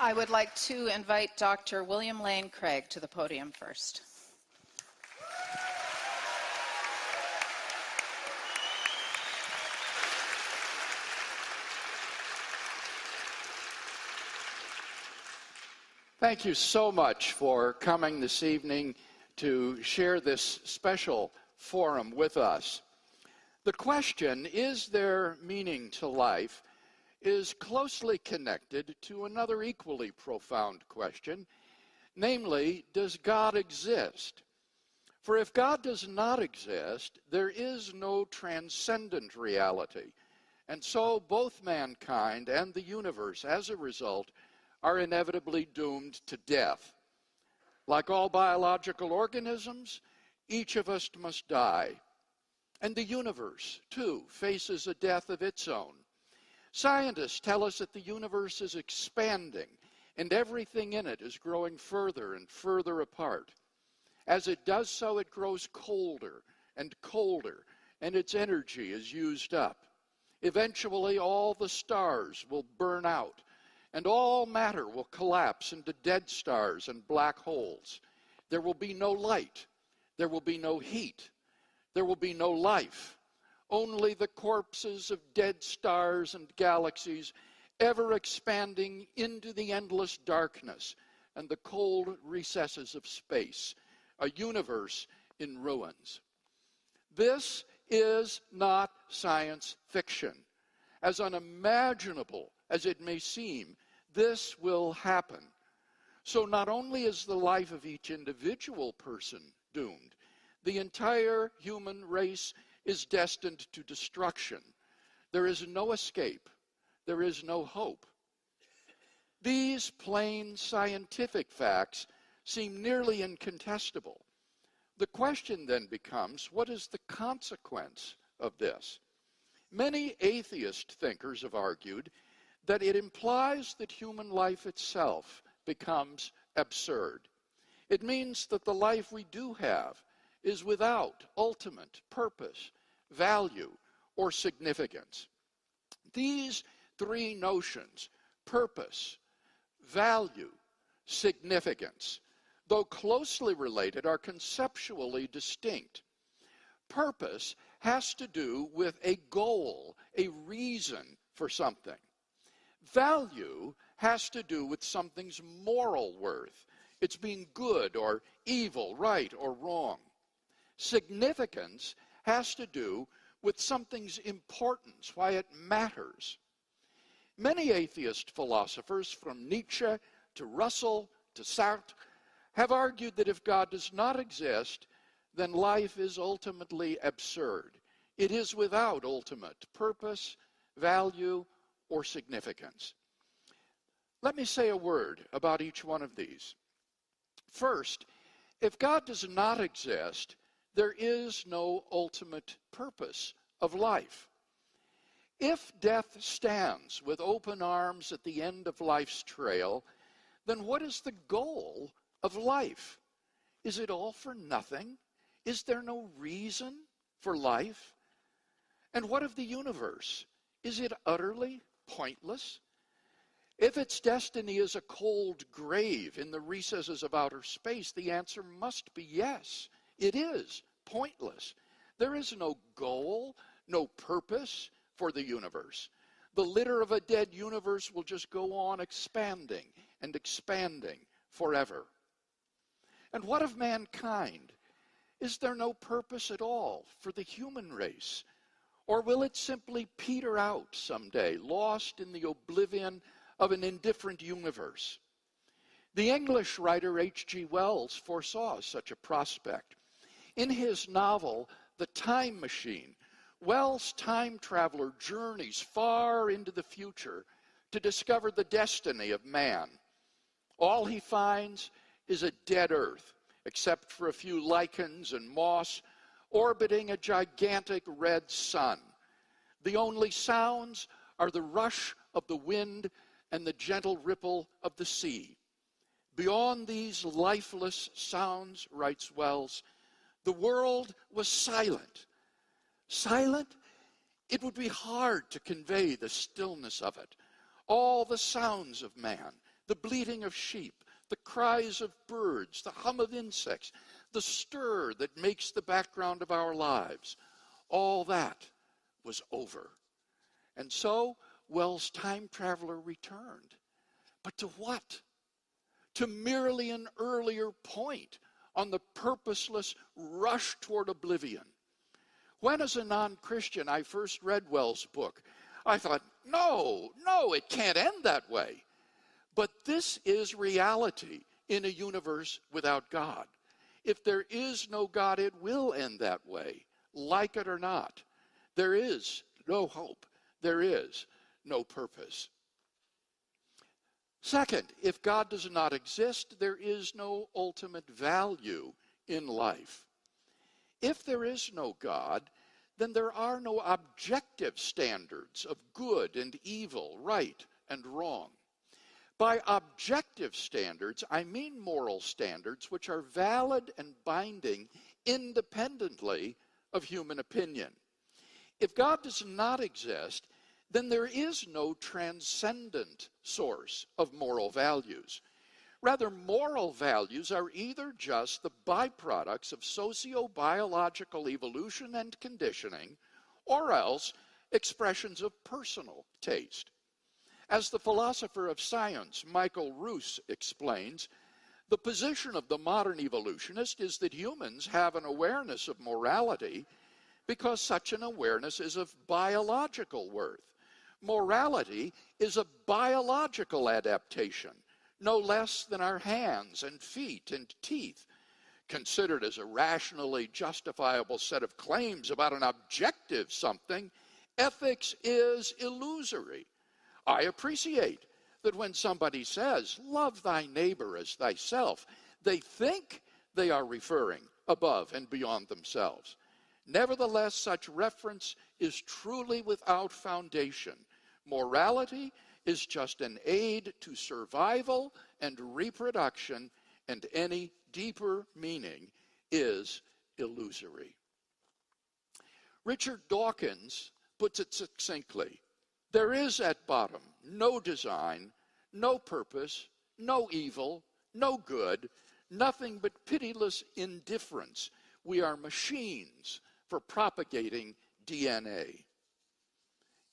I would like to invite Dr. William Lane Craig to the podium first. Thank you so much for coming this evening to share this special forum with us. The question, is there meaning to life, is closely connected to another equally profound question, namely, does God exist? For if God does not exist, there is no transcendent reality, and so both mankind and the universe, as a result, are inevitably doomed to death. Like all biological organisms, each of us must die. And the universe, too, faces a death of its own. Scientists tell us that the universe is expanding, and everything in it is growing further and further apart. As it does so, it grows colder, and its energy is used up. Eventually, all the stars will burn out, and all matter will collapse into dead stars and black holes. There will be no light. There will be no heat. There will be no life. Only the corpses of dead stars and galaxies, ever expanding into the endless darkness and the cold recesses of space, a universe in ruins. This is not science fiction. As unimaginable as it may seem, this will happen. So not only is the life of each individual person doomed, the entire human race is destined to destruction. There is no escape. There is no hope. These plain scientific facts seem nearly incontestable. The question then becomes, what is the consequence of this? Many atheist thinkers have argued that it implies that human life itself becomes absurd. It means that the life we do have is without ultimate purpose, value, or significance. These three notions, purpose, value, significance, though closely related, are conceptually distinct. Purpose has to do with a goal, a reason for something. Value has to do with something's moral worth. It's being good or evil, right or wrong. Significance has to do with something's importance, why it matters. Many atheist philosophers, from Nietzsche to Russell to Sartre, have argued that if God does not exist, then life is ultimately absurd. It is without ultimate purpose, value, or significance. Let me say a word about each one of these. First, if God does not exist, there is no ultimate purpose of life. If death stands with open arms at the end of life's trail, then what is the goal of life? Is it all for nothing? Is there no reason for life? And what of the universe? Is it utterly pointless? If its destiny is a cold grave in the recesses of outer space, the answer must be yes. It is pointless. There is no goal, no purpose for the universe. The litter of a dead universe will just go on expanding and expanding forever. And what of mankind? Is there no purpose at all for the human race? Or will it simply peter out someday, lost in the oblivion of an indifferent universe? The English writer H.G. Wells foresaw such a prospect. In his novel, The Time Machine, Wells' time traveler journeys far into the future to discover the destiny of man. All he finds is a dead earth, except for a few lichens and moss orbiting a gigantic red sun. The only sounds are the rush of the wind and the gentle ripple of the sea. Beyond these lifeless sounds, writes Wells, the world was silent. Silent? It would be hard to convey the stillness of it. All the sounds of man, the bleating of sheep, the cries of birds, the hum of insects, the stir that makes the background of our lives. All that was over. And so Wells' time traveler returned. But to what? To merely an earlier point on the purposeless rush toward oblivion. When, as a non-Christian, I first read Wells' book, I thought, no, it can't end that way. But this is reality in a universe without God. If there is no God, it will end that way, like it or not. There is no hope. There is no purpose. Second, if God does not exist, there is no ultimate value in life. If there is no God, then there are no objective standards of good and evil, right and wrong. By objective standards, I mean moral standards which are valid and binding independently of human opinion. If God does not exist, then there is no transcendent source of moral values. Rather, moral values are either just the byproducts of socio-biological evolution and conditioning, or else expressions of personal taste. As the philosopher of science Michael Ruse explains, the position of the modern evolutionist is that humans have an awareness of morality because such an awareness is of biological worth. Morality is a biological adaptation, no less than our hands and feet and teeth. Considered as a rationally justifiable set of claims about an objective something, ethics is illusory. I appreciate that when somebody says, love thy neighbor as thyself, they think they are referring above and beyond themselves. Nevertheless, such reference is truly without foundation. Morality is just an aid to survival and reproduction, and any deeper meaning is illusory. Richard Dawkins puts it succinctly. There is at bottom no design, no purpose, no evil, no good, nothing but pitiless indifference. We are machines for propagating DNA.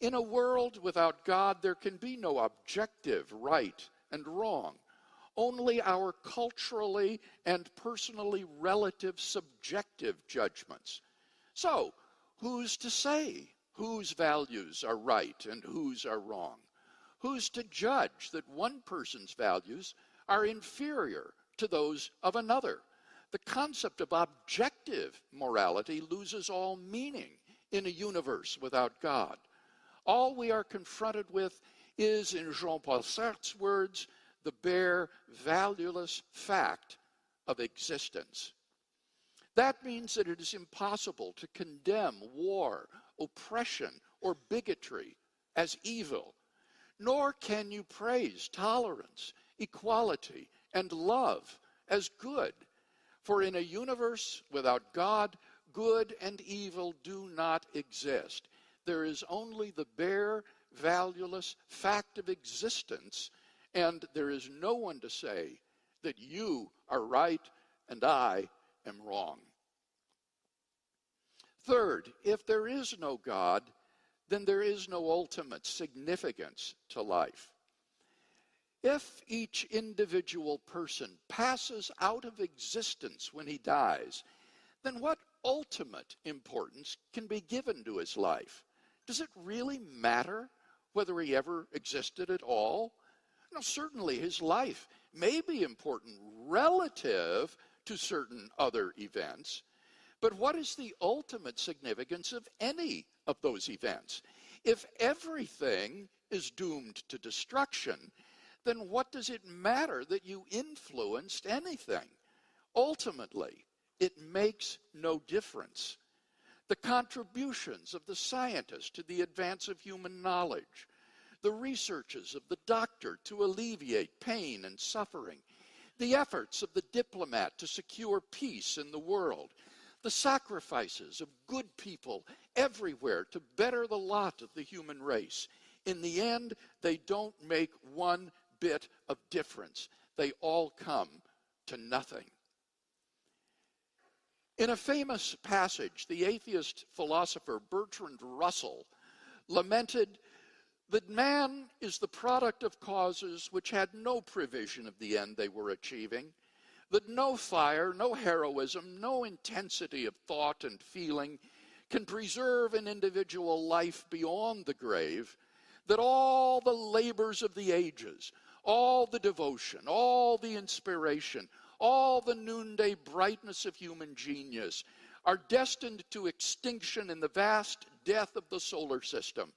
In a world without God, there can be no objective right and wrong, only our culturally and personally relative subjective judgments. So, who's to say whose values are right and whose are wrong? Who's to judge that one person's values are inferior to those of another? The concept of objective morality loses all meaning in a universe without God. All we are confronted with is, in Jean-Paul Sartre's words, the bare, valueless fact of existence. That means that it is impossible to condemn war, oppression, or bigotry as evil, nor can you praise tolerance, equality, and love as good. For in a universe without God, good and evil do not exist. There is only the bare, valueless fact of existence, and there is no one to say that you are right and I am wrong. Third, if there is no God, then there is no ultimate significance to life. If each individual person passes out of existence when he dies, then what ultimate importance can be given to his life? Does it really matter whether he ever existed at all? Now, certainly his life may be important relative to certain other events, but what is the ultimate significance of any of those events? If everything is doomed to destruction, then what does it matter that you influenced anything? Ultimately, it makes no difference. The contributions of the scientist to the advance of human knowledge, the researches of the doctor to alleviate pain and suffering, the efforts of the diplomat to secure peace in the world, the sacrifices of good people everywhere to better the lot of the human race. In the end, they don't make one bit of difference. They all come to nothing. In a famous passage, the atheist philosopher Bertrand Russell lamented that man is the product of causes which had no prevision of the end they were achieving, that no fire, no heroism, no intensity of thought and feeling can preserve an individual life beyond the grave, that all the labors of the ages, all the devotion, all the inspiration, all the noonday brightness of human genius are destined to extinction in the vast death of the solar system,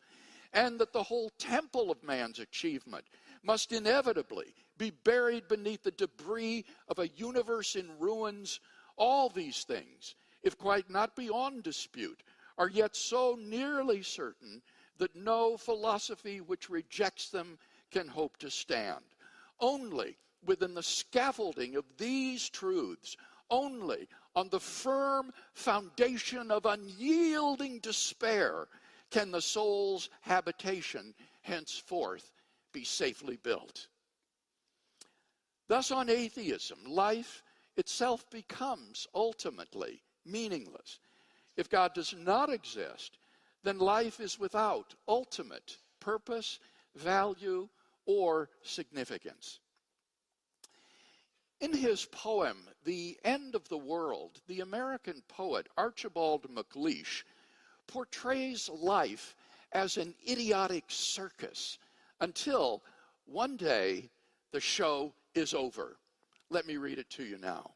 and that the whole temple of man's achievement must inevitably be buried beneath the debris of a universe in ruins. All these things, if quite not beyond dispute, are yet so nearly certain that no philosophy which rejects them can hope to stand. Only within the scaffolding of these truths, only on the firm foundation of unyielding despair, can the soul's habitation henceforth be safely built. Thus, on atheism, life itself becomes ultimately meaningless. If God does not exist, then life is without ultimate purpose, value, or significance. In his poem, The End of the World, the American poet Archibald MacLeish portrays life as an idiotic circus until one day the show is over. Let me read it to you now.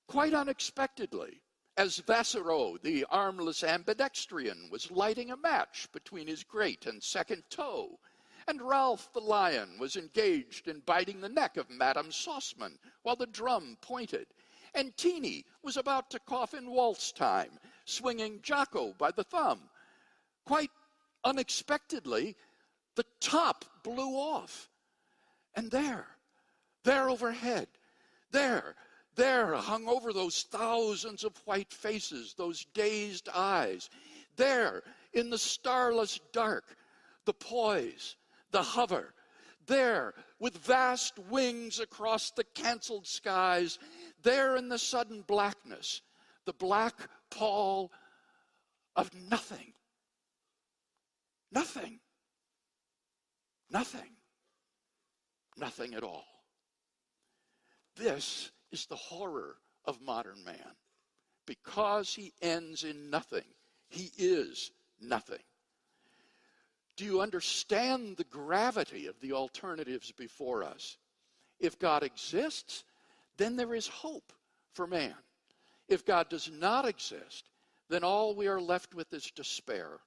Quite unexpectedly, as Vassereau, the armless ambidextrian, was lighting a match between his great and second toe, and Ralph the lion was engaged in biting the neck of Madame Sauceman while the drum pointed, and Teeny was about to cough in waltz time, swinging Jocko by the thumb. Quite unexpectedly, the top blew off. And there overhead, there hung over those thousands of white faces, those dazed eyes, there in the starless dark, the poise, the hover, there with vast wings across the canceled skies, there in the sudden blackness, the black pall of nothing. Nothing. Nothing. Nothing at all. This is the horror of modern man. Because he ends in nothing, he is nothing. Do you understand the gravity of the alternatives before us? If God exists, then there is hope for man. If God does not exist, then all we are left with is despair.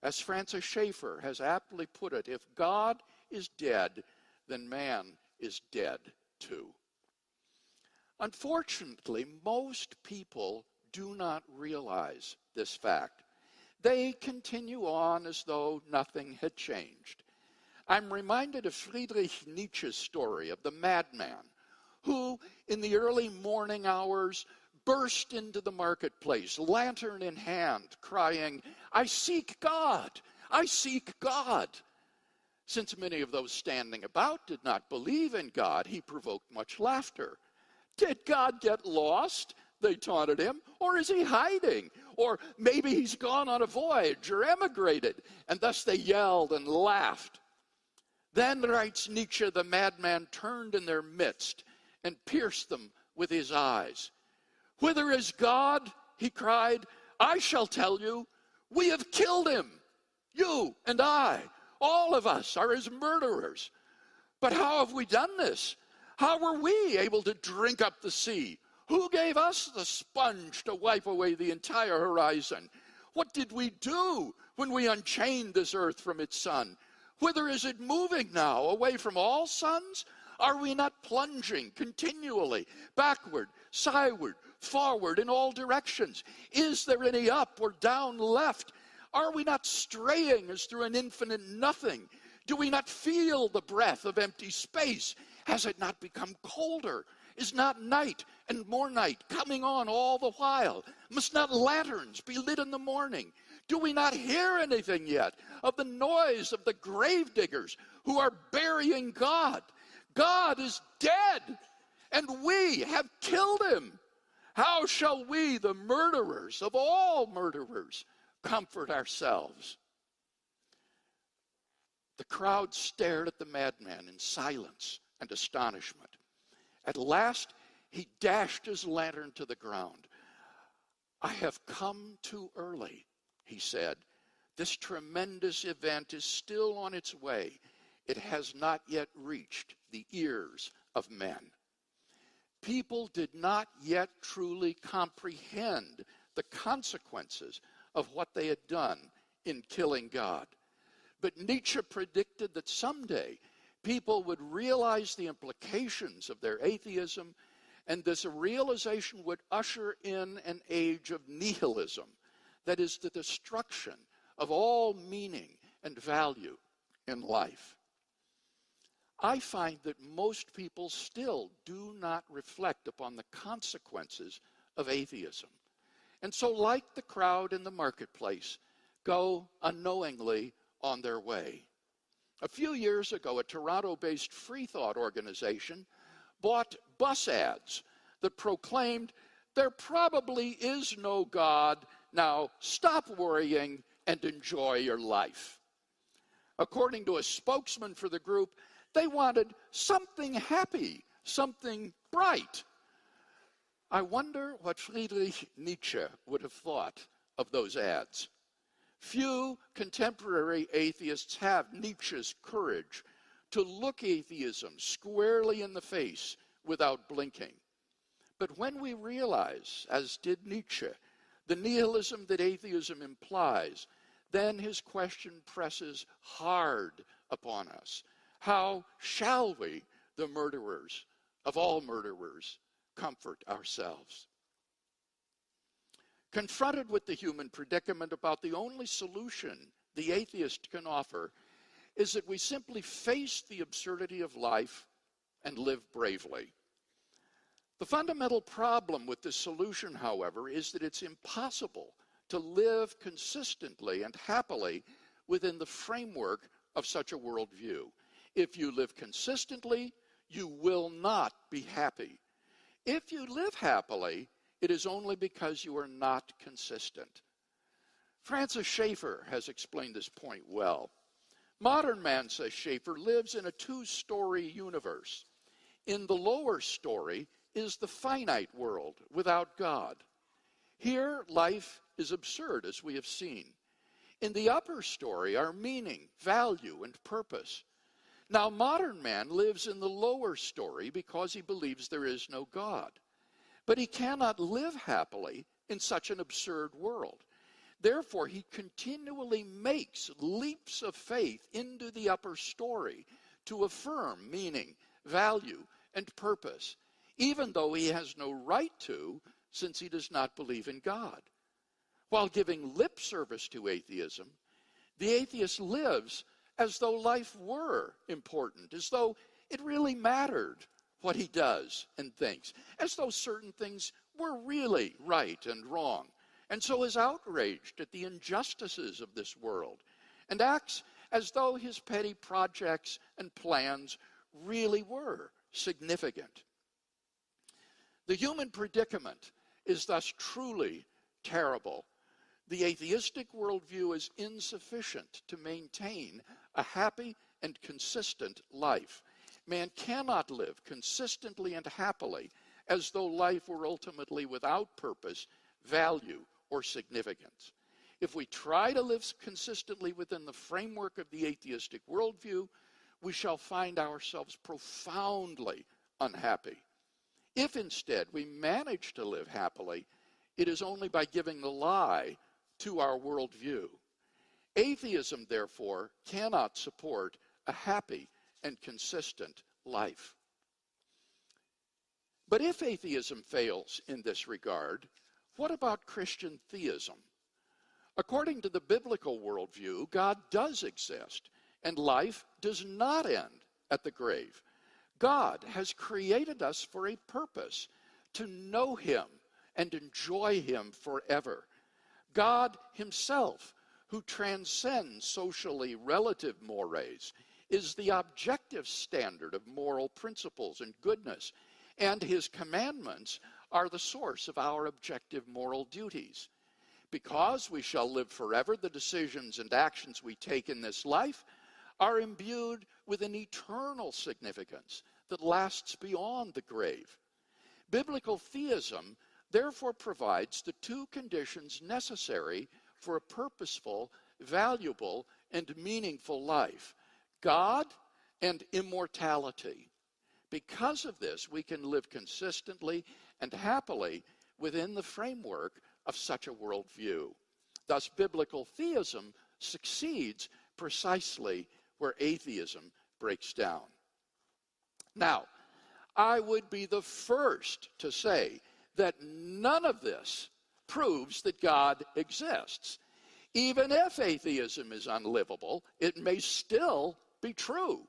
As Francis Schaeffer has aptly put it, if God is dead, then man is dead too. Unfortunately, most people do not realize this fact. They continue on as though nothing had changed. I'm reminded of Friedrich Nietzsche's story of the madman who, in the early morning hours, burst into the marketplace, lantern in hand, crying, "I seek God! I seek God!" Since many of those standing about did not believe in God, he provoked much laughter. Did God get lost? They taunted him. Or is he hiding? Or maybe he's gone on a voyage or emigrated. And thus they yelled and laughed. Then, writes Nietzsche, the madman turned in their midst and pierced them with his eyes. "Whither is God?" he cried. "I shall tell you. We have killed him. You and I, all of us are his murderers. But how have we done this? How were we able to drink up the sea? Who gave us the sponge to wipe away the entire horizon? What did we do when we unchained this earth from its sun? Whither is it moving now? Away from all suns? Are we not plunging continually, backward, sideward, forward, in all directions? Is there any up or down left? Are we not straying as through an infinite nothing? Do we not feel the breath of empty space? Has it not become colder? Is not night and more night coming on all the while? Must not lanterns be lit in the morning? Do we not hear anything yet of the noise of the gravediggers who are burying God? God is dead, and we have killed him. How shall we, the murderers of all murderers, comfort ourselves? The crowd stared at the madman in silence and astonishment. At last, he dashed his lantern to the ground. I have come too early, he said. This tremendous event is still on its way. It has not yet reached the ears of men. People did not yet truly comprehend the consequences of what they had done in killing God. But Nietzsche predicted that someday people would realize the implications of their atheism, and this realization would usher in an age of nihilism, that is, the destruction of all meaning and value in life. I find that most people still do not reflect upon the consequences of atheism, and so, like the crowd in the marketplace, go unknowingly on their way. A few years ago, a Toronto-based free thought organization bought bus ads that proclaimed, "There probably is no God. Now stop worrying and enjoy your life." According to a spokesman for the group, they wanted something happy, something bright. I wonder what Friedrich Nietzsche would have thought of those ads. Few contemporary atheists have Nietzsche's courage to look atheism squarely in the face without blinking. But when we realize, as did Nietzsche, the nihilism that atheism implies, then his question presses hard upon us. How shall we, the murderers of all murderers, comfort ourselves? Confronted with the human predicament, about the only solution the atheist can offer is that we simply face the absurdity of life and live bravely. The fundamental problem with this solution, however, is that it's impossible to live consistently and happily within the framework of such a worldview. If you live consistently, you will not be happy. If you live happily, it is only because you are not consistent. Francis Schaeffer has explained this point well. Modern man, says Schaeffer, lives in a two-story universe. In the lower story is the finite world without God. Here, life is absurd, as we have seen. In the upper story are meaning, value, and purpose. Now, modern man lives in the lower story because he believes there is no God. But he cannot live happily in such an absurd world. Therefore, he continually makes leaps of faith into the upper story to affirm meaning, value, and purpose, even though he has no right to, since he does not believe in God. While giving lip service to atheism, the atheist lives as though life were important, as though it really mattered what he does and thinks, as though certain things were really right and wrong, and so is outraged at the injustices of this world, and acts as though his petty projects and plans really were significant. The human predicament is thus truly terrible. The atheistic worldview is insufficient to maintain a happy and consistent life. Man cannot live consistently and happily as though life were ultimately without purpose, value, or significance. If we try to live consistently within the framework of the atheistic worldview, we shall find ourselves profoundly unhappy. If instead we manage to live happily, it is only by giving the lie to our worldview. Atheism, therefore, cannot support a happy and consistent life. But if atheism fails in this regard, what about Christian theism? According to the biblical worldview, God does exist, and life does not end at the grave. God has created us for a purpose, to know him and enjoy him forever. God himself who transcends socially relative mores, is the objective standard of moral principles and goodness, and his commandments are the source of our objective moral duties. Because we shall live forever, the decisions and actions we take in this life are imbued with an eternal significance that lasts beyond the grave. Biblical theism therefore provides the two conditions necessary for a purposeful, valuable, and meaningful life: God and immortality. Because of this, we can live consistently and happily within the framework of such a worldview. Thus, biblical theism succeeds precisely where atheism breaks down. Now, I would be the first to say that none of this proves that God exists. Even if atheism is unlivable, it may still be true.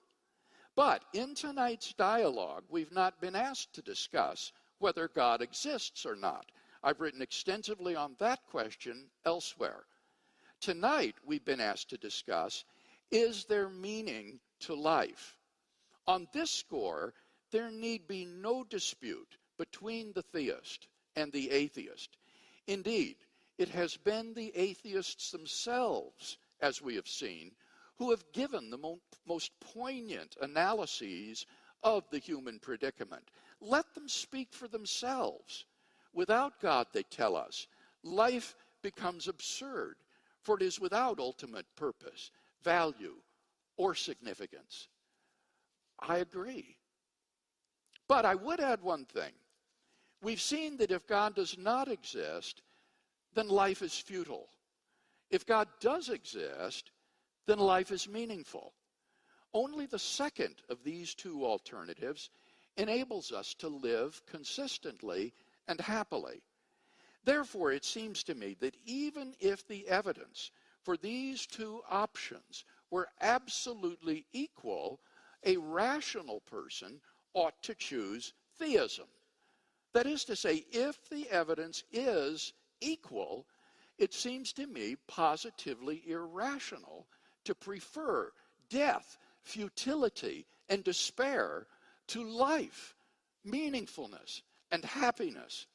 But in tonight's dialogue, we've not been asked to discuss whether God exists or not. I've written extensively on that question elsewhere. Tonight, we've been asked to discuss, is there meaning to life? On this score, there need be no dispute between the theist and the atheist. Indeed, it has been the atheists themselves, as we have seen, who have given the most poignant analyses of the human predicament. Let them speak for themselves. Without God, they tell us, life becomes absurd, for it is without ultimate purpose, value, or significance. I agree. But I would add one thing. We've seen that if God does not exist, then life is futile. If God does exist, then life is meaningful. Only the second of these two alternatives enables us to live consistently and happily. Therefore, it seems to me that even if the evidence for these two options were absolutely equal, a rational person ought to choose theism. That is to say, if the evidence is equal, it seems to me positively irrational to prefer death, futility, and despair to life, meaningfulness, and happiness.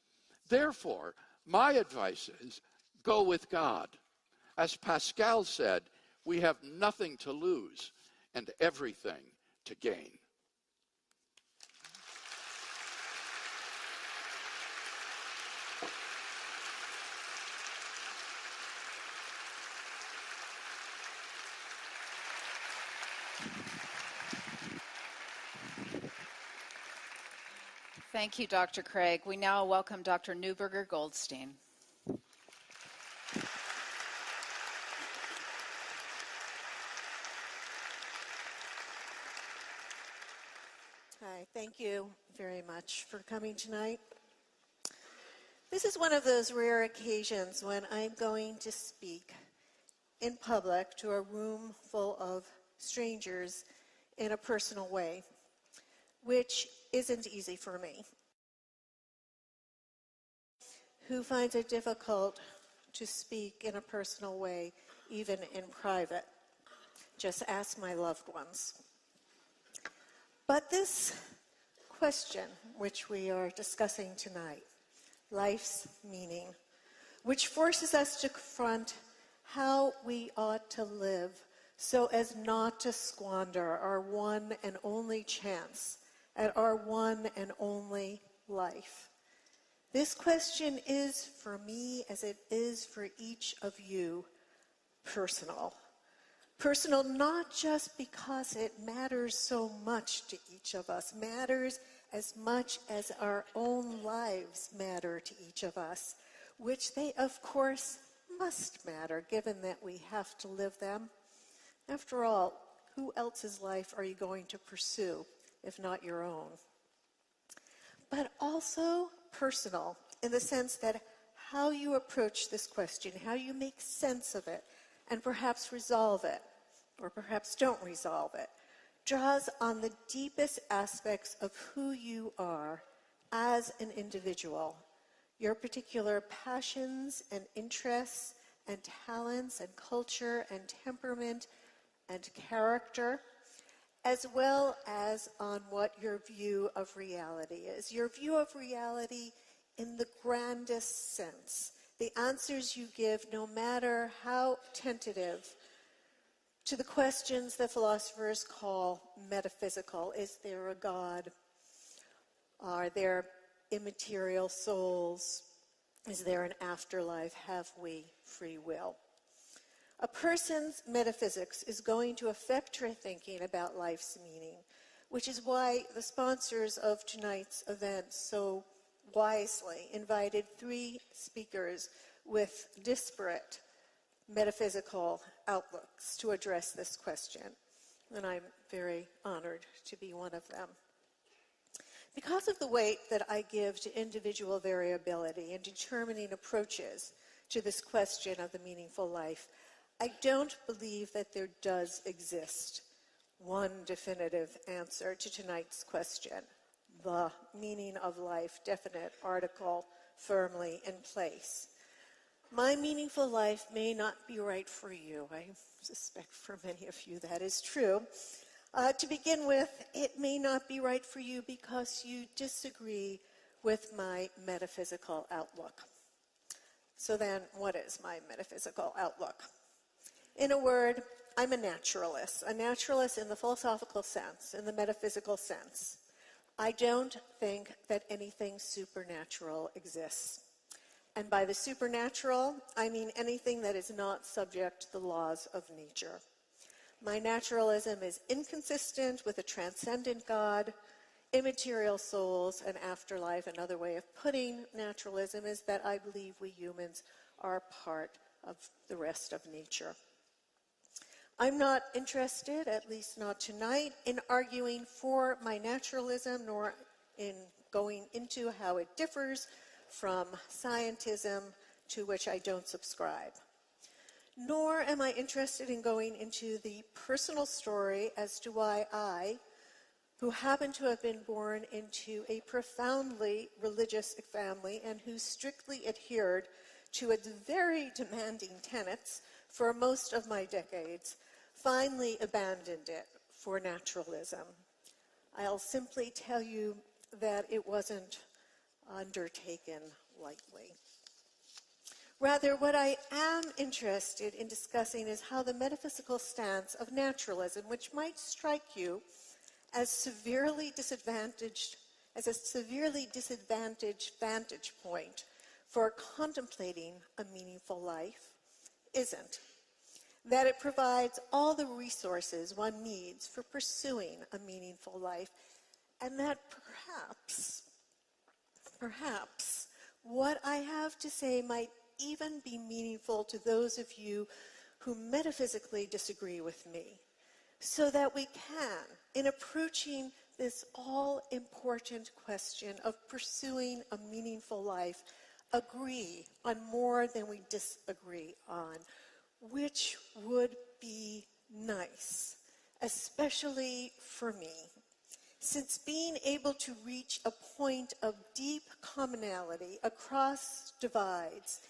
Therefore, my advice is go with God. As Pascal said, we have nothing to lose and everything to gain. Thank you, Dr. Craig. We now welcome Dr. Neuberger Goldstein. Hi, thank you very much for coming tonight. This is one of those rare occasions when I'm going to speak in public to a room full of strangers in a personal way, which isn't easy for me, who finds it difficult to speak in a personal way, even in private. Just ask my loved ones. But this question, which we are discussing tonight, life's meaning, which forces us to confront how we ought to live so as not to squander our one and only chance at our one and only life. This question is, for me, as it is for each of you, personal. Personal not just because it matters so much to each of us, matters as much as our own lives matter to each of us, which they, of course, must matter, given that we have to live them. After all, who else's life are you going to pursue, if not your own? But also personal, in the sense that how you approach this question, how you make sense of it, and perhaps resolve it, or perhaps don't resolve it, draws on the deepest aspects of who you are as an individual, your particular passions and interests and talents and culture and temperament and character, as well as on what your view of reality is. Your view of reality in the grandest sense. The answers you give, no matter how tentative, to the questions that philosophers call metaphysical. Is there a God? Are there immaterial souls? Is there an afterlife? Have we free will? A person's metaphysics is going to affect your thinking about life's meaning, which is why the sponsors of tonight's event so wisely invited 3 speakers with disparate metaphysical outlooks to address this question, and I'm very honored to be one of them. Because of the weight that I give to individual variability in determining approaches to this question of the meaningful life, I don't believe that there does exist one definitive answer to tonight's question, the meaning of life, definite article firmly in place. My meaningful life may not be right for you. I suspect for many of you that is true. To begin with, it may not be right for you because you disagree with my metaphysical outlook. So then, what is my metaphysical outlook? In a word, I'm a naturalist in the philosophical sense, in the metaphysical sense. I don't think that anything supernatural exists. And by the supernatural, I mean anything that is not subject to the laws of nature. My naturalism is inconsistent with a transcendent God, immaterial souls, and afterlife. Another way of putting naturalism is that I believe we humans are part of the rest of nature. I'm not interested, at least not tonight, in arguing for my naturalism, nor in going into how it differs from scientism, to which I don't subscribe. Nor am I interested in going into the personal story as to why I, who happen to have been born into a profoundly religious family and who strictly adhered to its very demanding tenets for most of my decades, finally abandoned it for naturalism. I'll simply tell you that it wasn't undertaken lightly. Rather, what I am interested in discussing is how the metaphysical stance of naturalism, which might strike you as a severely disadvantaged vantage point for contemplating a meaningful life, isn't. That it provides all the resources one needs for pursuing a meaningful life, and that perhaps what I have to say might even be meaningful to those of you who metaphysically disagree with me, so that we can, in approaching this all-important question of pursuing a meaningful life, agree on more than we disagree on, which would be nice, especially for me. Since being able to reach a point of deep commonality across divides,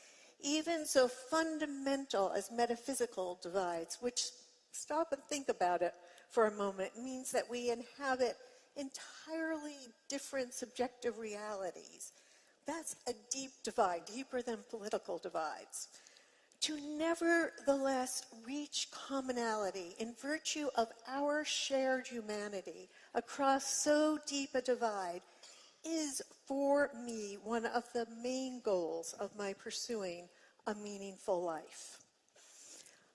even so fundamental as metaphysical divides, which, stop and think about it for a moment, means that we inhabit entirely different subjective realities. That's a deep divide, deeper than political divides. To nevertheless reach commonality in virtue of our shared humanity across so deep a divide is, for me, one of the main goals of my pursuing a meaningful life.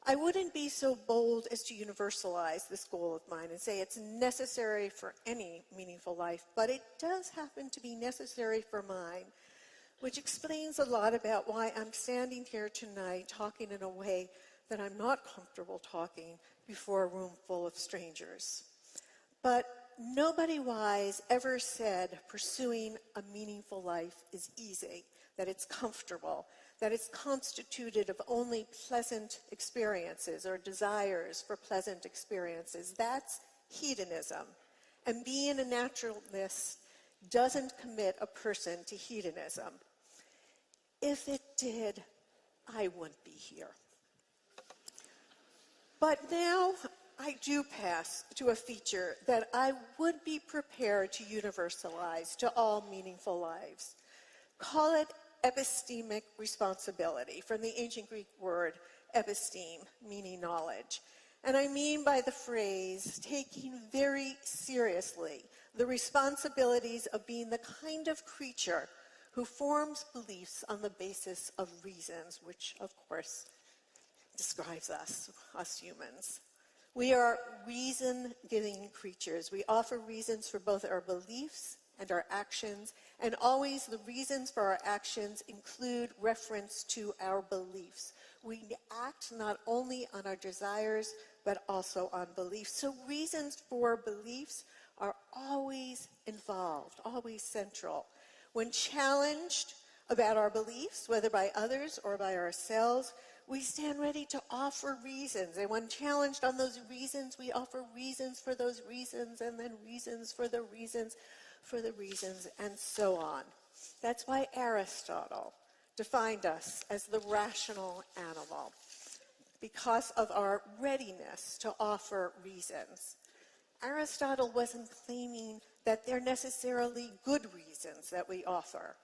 I wouldn't be so bold as to universalize this goal of mine and say it's necessary for any meaningful life, but it does happen to be necessary for mine, which explains a lot about why I'm standing here tonight talking in a way that I'm not comfortable talking before a room full of strangers. But nobody wise ever said pursuing a meaningful life is easy, that it's comfortable, that it's constituted of only pleasant experiences or desires for pleasant experiences. That's hedonism. And being a naturalist doesn't commit a person to hedonism. If it did, I wouldn't be here. But now I do pass to a feature that I would be prepared to universalize to all meaningful lives. Call it epistemic responsibility, from the ancient Greek word episteme, meaning knowledge. And I mean by the phrase taking very seriously the responsibilities of being the kind of creature who forms beliefs on the basis of reasons, which, of course, describes us humans. We are reason-giving creatures. We offer reasons for both our beliefs and our actions, and always the reasons for our actions include reference to our beliefs. We act not only on our desires, but also on beliefs. So reasons for beliefs are always involved, always central. When challenged about our beliefs, whether by others or by ourselves, we stand ready to offer reasons. And when challenged on those reasons, we offer reasons for those reasons, and then reasons for the reasons for the reasons, and so on. That's why Aristotle defined us as the rational animal, because of our readiness to offer reasons. Aristotle wasn't claiming that they're necessarily good reasons that we offer.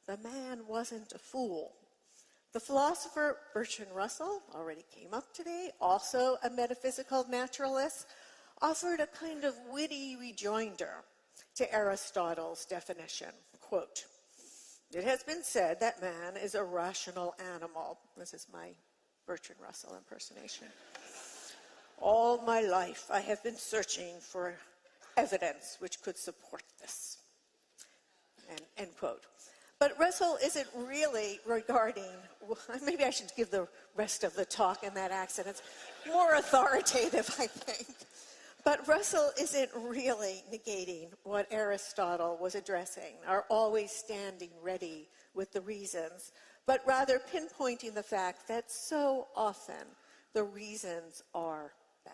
The man wasn't a fool. The philosopher Bertrand Russell, already came up today, also a metaphysical naturalist, offered a kind of witty rejoinder to Aristotle's definition. Quote, "It has been said that man is a rational animal." This is my Bertrand Russell impersonation. "All my life I have been searching for evidence which could support this." End quote. But Russell isn't really regarding, maybe I should give the rest of the talk in that accent. It's more authoritative, I think. But Russell isn't really negating what Aristotle was addressing, our always standing ready with the reasons, but rather pinpointing the fact that so often the reasons are bad.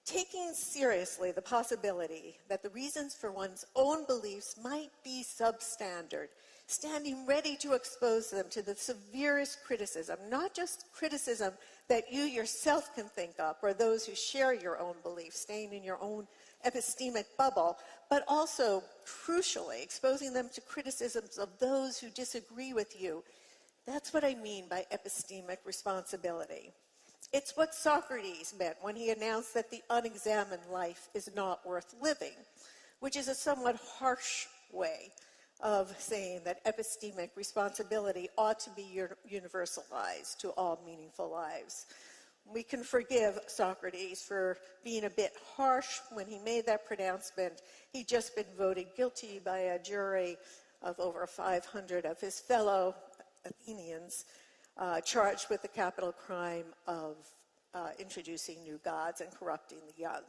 Taking seriously the possibility that the reasons for one's own beliefs might be substandard, standing ready to expose them to the severest criticism, not just criticism that you yourself can think up, or those who share your own beliefs, staying in your own epistemic bubble, but also, crucially, exposing them to criticisms of those who disagree with you. That's what I mean by epistemic responsibility. It's what Socrates meant when he announced that the unexamined life is not worth living, which is a somewhat harsh way of saying that epistemic responsibility ought to be universalized to all meaningful lives. We can forgive Socrates for being a bit harsh when he made that pronouncement. He'd just been voted guilty by a jury of over 500 of his fellow Athenians, charged with the capital crime of introducing new gods and corrupting the young.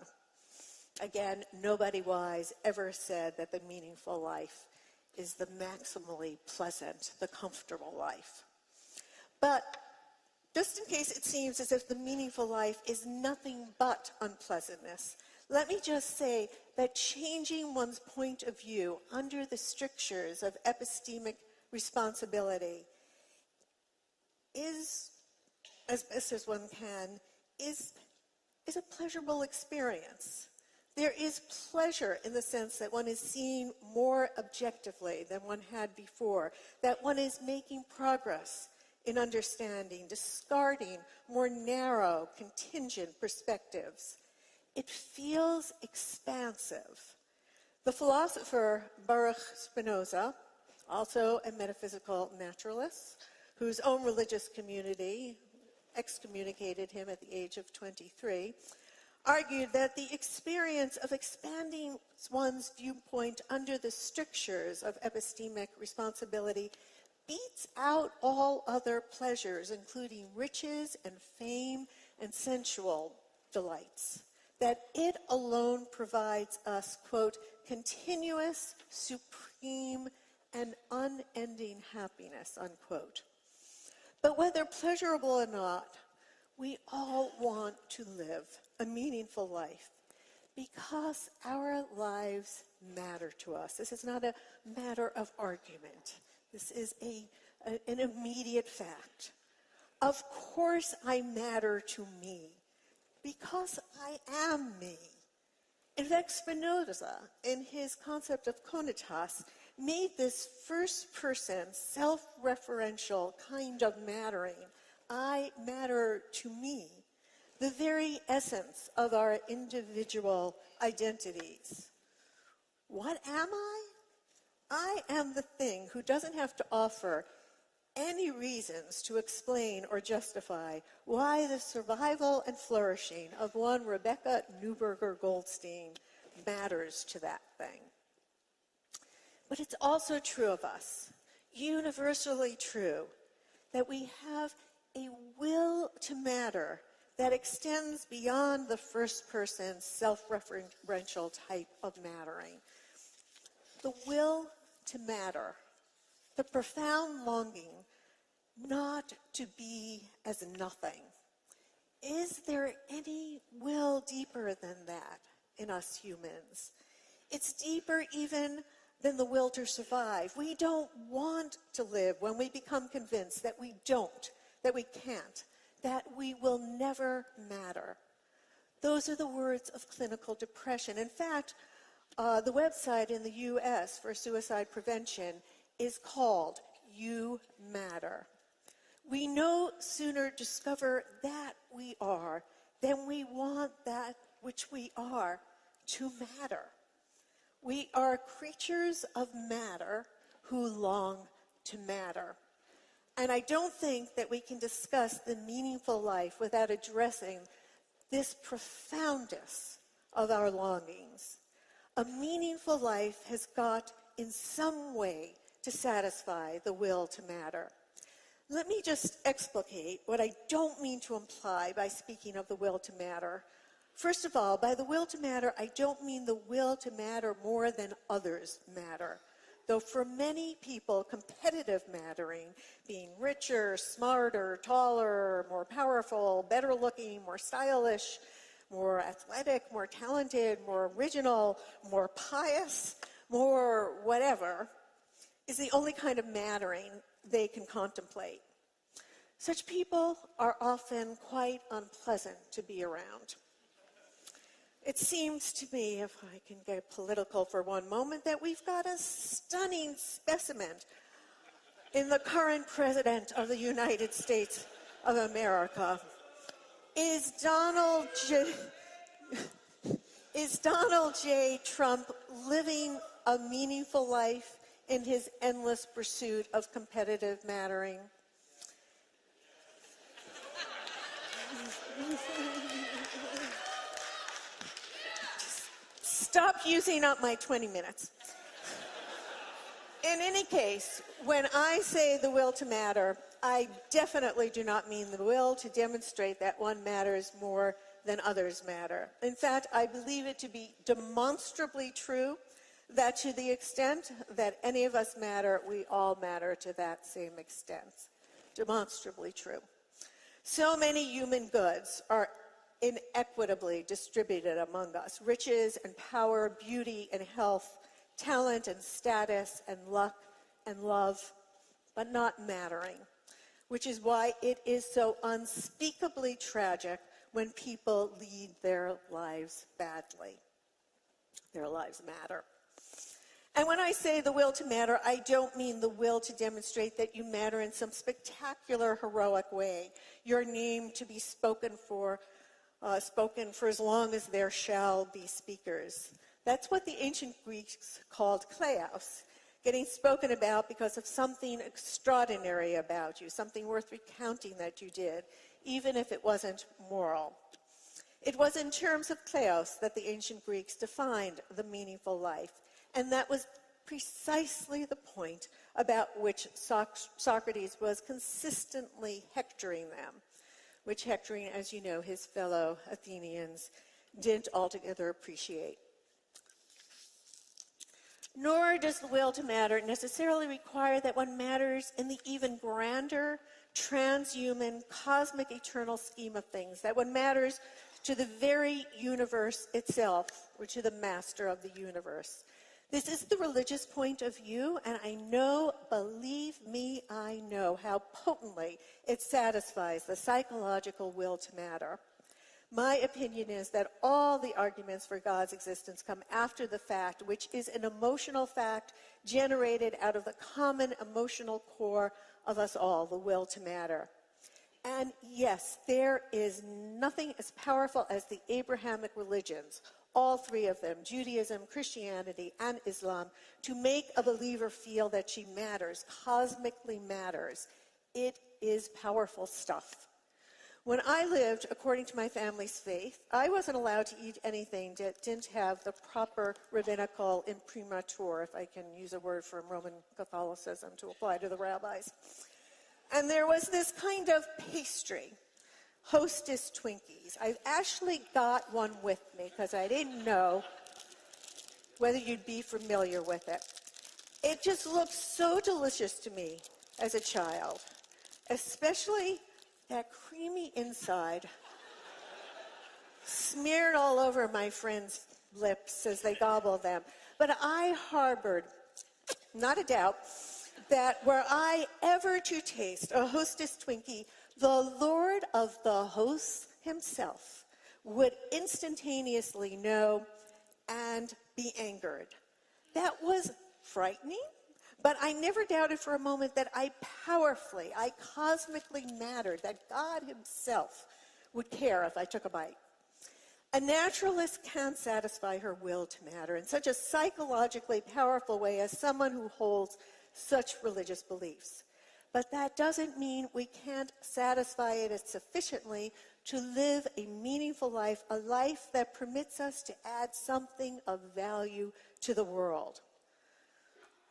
Again, nobody wise ever said that the meaningful life is the maximally pleasant, the comfortable life. But just in case it seems as if the meaningful life is nothing but unpleasantness, let me just say that changing one's point of view under the strictures of epistemic responsibility is, as best as one can, is a pleasurable experience. There is pleasure in the sense that one is seeing more objectively than one had before, that one is making progress in understanding, discarding more narrow, contingent perspectives. It feels expansive. The philosopher Baruch Spinoza, also a metaphysical naturalist, whose own religious community excommunicated him at the age of 23, argued that the experience of expanding one's viewpoint under the strictures of epistemic responsibility beats out all other pleasures, including riches and fame and sensual delights, that it alone provides us, quote, continuous, supreme, and unending happiness, unquote. But whether pleasurable or not, we all want to live a meaningful life because our lives matter to us. This is not a matter of argument. This is a an immediate fact. Of course I matter to me, because I am me. In fact, Spinoza, in his concept of conatas, made this first-person, self-referential kind of mattering, I matter to me, the very essence of our individual identities. What am I? I am the thing who doesn't have to offer any reasons to explain or justify why the survival and flourishing of one Rebecca Neuberger Goldstein matters to that thing. But it's also true of us, universally true, that we have a will to matter that extends beyond the first-person, self-referential type of mattering. The will to matter, the profound longing not to be as nothing. Is there any will deeper than that in us humans? It's deeper even than the will to survive. We don't want to live when we become convinced that we don't, that we can't, that we will never matter. Those are the words of clinical depression. In fact, the website in the U.S. for suicide prevention is called You Matter. We no sooner discover that we are than we want that which we are to matter. We are creatures of matter who long to matter. And I don't think that we can discuss the meaningful life without addressing this profoundest of our longings. A meaningful life has got, in some way, to satisfy the will to matter. Let me just explicate what I don't mean to imply by speaking of the will to matter. First of all, by the will to matter, I don't mean the will to matter more than others matter. Though for many people, competitive mattering, being richer, smarter, taller, more powerful, better looking, more stylish, more athletic, more talented, more original, more pious, more whatever, is the only kind of mattering they can contemplate. Such people are often quite unpleasant to be around. It seems to me, if I can get political for one moment, that we've got a stunning specimen in the current president of the United States of America. Is Donald J. Trump living a meaningful life in his endless pursuit of competitive mattering? Stop using up my 20 minutes. In any case, when I say the will to matter, I definitely do not mean the will to demonstrate that one matters more than others matter. In fact, I believe it to be demonstrably true that to the extent that any of us matter, we all matter to that same extent. Demonstrably true. So many human goods are inequitably distributed among us. Riches and power, beauty and health, talent and status and luck and love, but not mattering. Which is why it is so unspeakably tragic when people lead their lives badly. Their lives matter. And when I say the will to matter, I don't mean the will to demonstrate that you matter in some spectacular, heroic way. Your name to be spoken for as long as there shall be speakers. That's what the ancient Greeks called kleos, getting spoken about because of something extraordinary about you, something worth recounting that you did, even if it wasn't moral. It was in terms of kleos that the ancient Greeks defined the meaningful life, and that was precisely the point about which Socrates was consistently hectoring them, which hectoring, as you know, his fellow Athenians didn't altogether appreciate. Nor does the will to matter necessarily require that one matters in the even grander, transhuman, cosmic, eternal scheme of things, that one matters to the very universe itself, or to the master of the universe. This is the religious point of view, and I know, believe me, I know how potently it satisfies the psychological will to matter. My opinion is that all the arguments for God's existence come after the fact, which is an emotional fact generated out of the common emotional core of us all, the will to matter. And yes, there is nothing as powerful as the Abrahamic religions, all three of them, Judaism, Christianity, and Islam, to make a believer feel that she matters, cosmically matters. It is powerful stuff. When I lived according to my family's faith, I wasn't allowed to eat anything that didn't have the proper rabbinical imprimatur, if I can use a word from Roman Catholicism to apply to the rabbis. And there was this kind of pastry, Hostess Twinkies. I've actually got one with me because I didn't know whether you'd be familiar with it. It just looked so delicious to me as a child, especially that creamy inside smeared all over my friends' lips as they gobbled them. But I harbored, not a doubt, that were I ever to taste a Hostess Twinkie, the Lord of the hosts himself would instantaneously know and be angered. That was frightening, but I never doubted for a moment that I cosmically mattered, that God himself would care if I took a bite. A naturalist can't satisfy her will to matter in such a psychologically powerful way as someone who holds such religious beliefs. But that doesn't mean we can't satisfy it sufficiently to live a meaningful life, a life that permits us to add something of value to the world.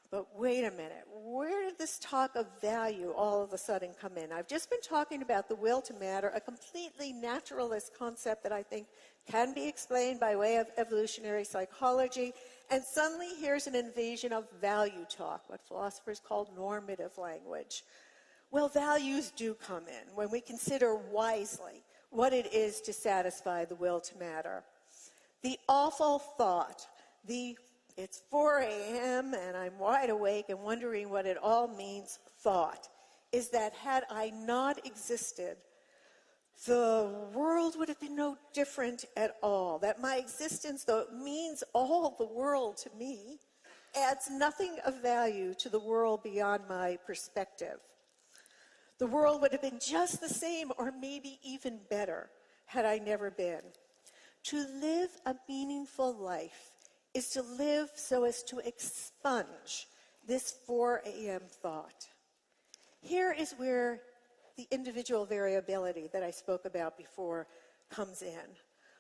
But wait a minute, where did this talk of value all of a sudden come in? I've just been talking about the will to matter, a completely naturalist concept that I think can be explained by way of evolutionary psychology, and suddenly here's an invasion of value talk, what philosophers call normative language. Well, values do come in when we consider wisely what it is to satisfy the will to matter. The awful thought, it's 4 a.m. and I'm wide awake and wondering what it all means thought, is that had I not existed, the world would have been no different at all. That my existence, though it means all the world to me, adds nothing of value to the world beyond my perspective. The world would have been just the same or maybe even better had I never been. To live a meaningful life is to live so as to expunge this 4 a.m. thought. Here is where the individual variability that I spoke about before comes in.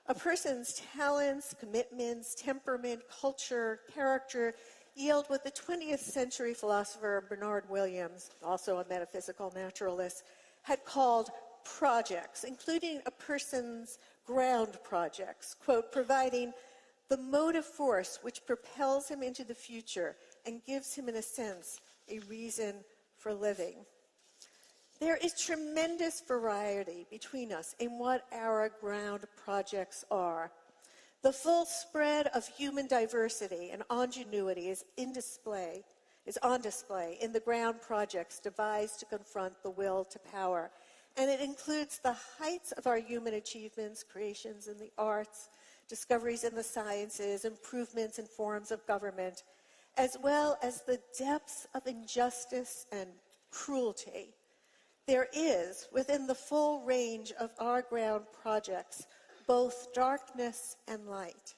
A person's talents, commitments, temperament, culture, character yield what the 20th century philosopher Bernard Williams, also a metaphysical naturalist, had called projects, including a person's ground projects, quote, providing the motive force which propels him into the future and gives him, in a sense, a reason for living. There is tremendous variety between us in what our ground projects are. The full spread of human diversity and ingenuity is on display in the ground projects devised to confront the will to power. And it includes the heights of our human achievements, creations in the arts, discoveries in the sciences, improvements in forms of government, as well as the depths of injustice and cruelty. There is, within the full range of our ground projects, both darkness and light.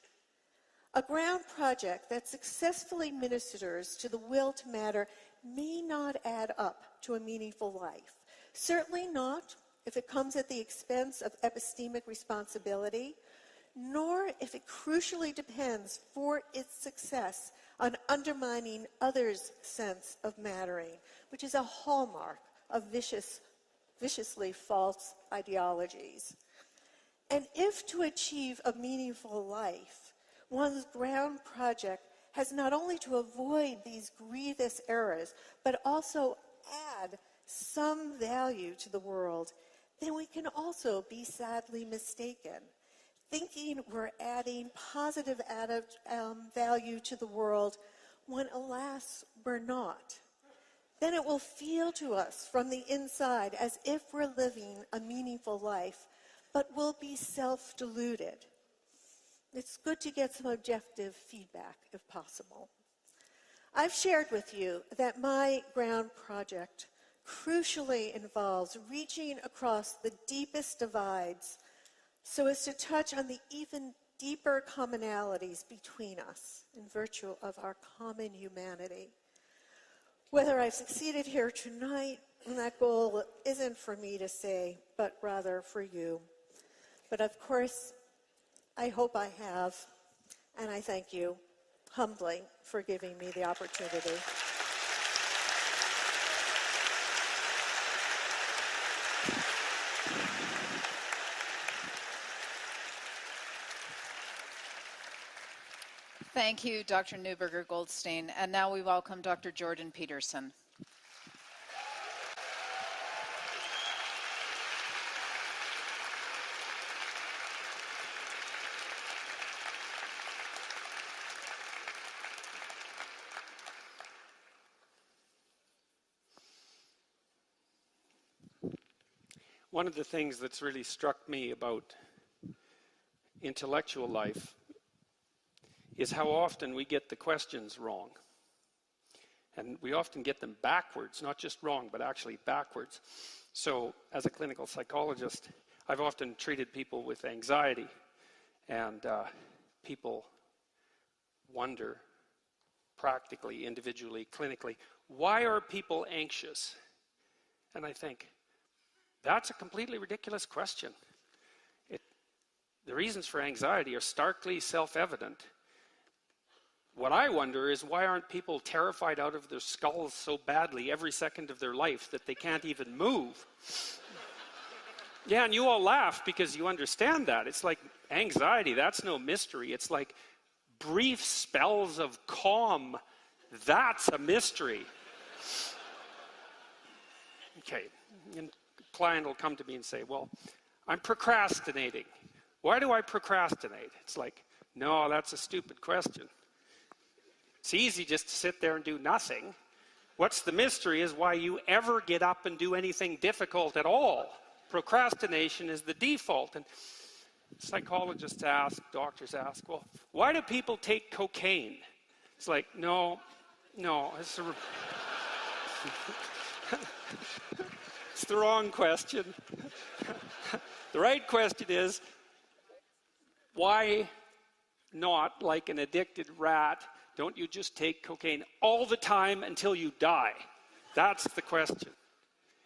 A ground project that successfully ministers to the will to matter may not add up to a meaningful life. Certainly not if it comes at the expense of epistemic responsibility, nor if it crucially depends for its success on undermining others' sense of mattering, which is a hallmark of viciously false ideologies. And if to achieve a meaningful life, one's ground project has not only to avoid these grievous errors, but also add some value to the world, then we can also be sadly mistaken. thinking we're adding positive value to the world when, alas, we're not. Then it will feel to us from the inside as if we're living a meaningful life, but we'll be self-deluded. It's good to get some objective feedback if possible. I've shared with you that my ground project crucially involves reaching across the deepest divides so as to touch on the even deeper commonalities between us in virtue of our common humanity. Whether I've succeeded here tonight, that goal isn't for me to say, but rather for you. But of course, I hope I have, and I thank you humbly for giving me the opportunity. Thank you, Dr. Neuberger Goldstein. And now we welcome Dr. Jordan Peterson. One of the things that's really struck me about intellectual life is how often we get the questions wrong. And we often get them backwards, not just wrong, but actually backwards. So as a clinical psychologist, I've often treated people with anxiety, and people wonder practically, individually, clinically, why are people anxious? And I think, that's a completely ridiculous question. The reasons for anxiety are starkly self-evident. What I wonder is, why aren't people terrified out of their skulls so badly every second of their life that they can't even move? Yeah, and you all laugh because you understand that. It's like anxiety, that's no mystery. It's like brief spells of calm, that's a mystery. Okay, and a client will come to me and say, well, I'm procrastinating. Why do I procrastinate? It's like, no, that's a stupid question. It's easy just to sit there and do nothing. What's the mystery is why you ever get up and do anything difficult at all. Procrastination is the default. And psychologists ask, doctors ask, well, why do people take cocaine? It's like, no, it's it's the wrong question. The right question is, why not, like an addicted rat, don't you just take cocaine all the time until you die? That's the question.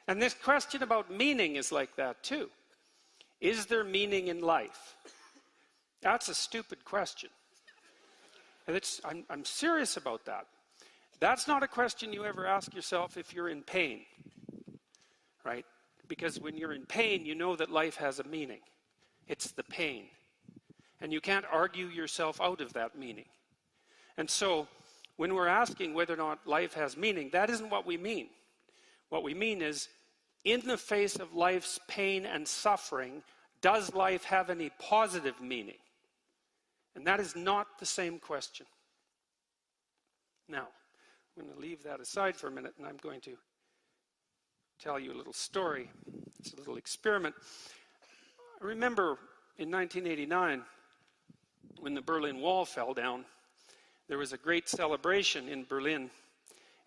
And this question about meaning is like that too. Is there meaning in life? That's a stupid question. And I'm serious about that. That's not a question you ever ask yourself if you're in pain, right? Because when you're in pain, you know that life has a meaning. It's the pain. And you can't argue yourself out of that meaning. And so, when we're asking whether or not life has meaning, that isn't what we mean. What we mean is, in the face of life's pain and suffering, does life have any positive meaning? And that is not the same question. Now, I'm going to leave that aside for a minute, and I'm going to tell you a little story. It's a little experiment. I remember in 1989, when the Berlin Wall fell down, there was a great celebration in Berlin,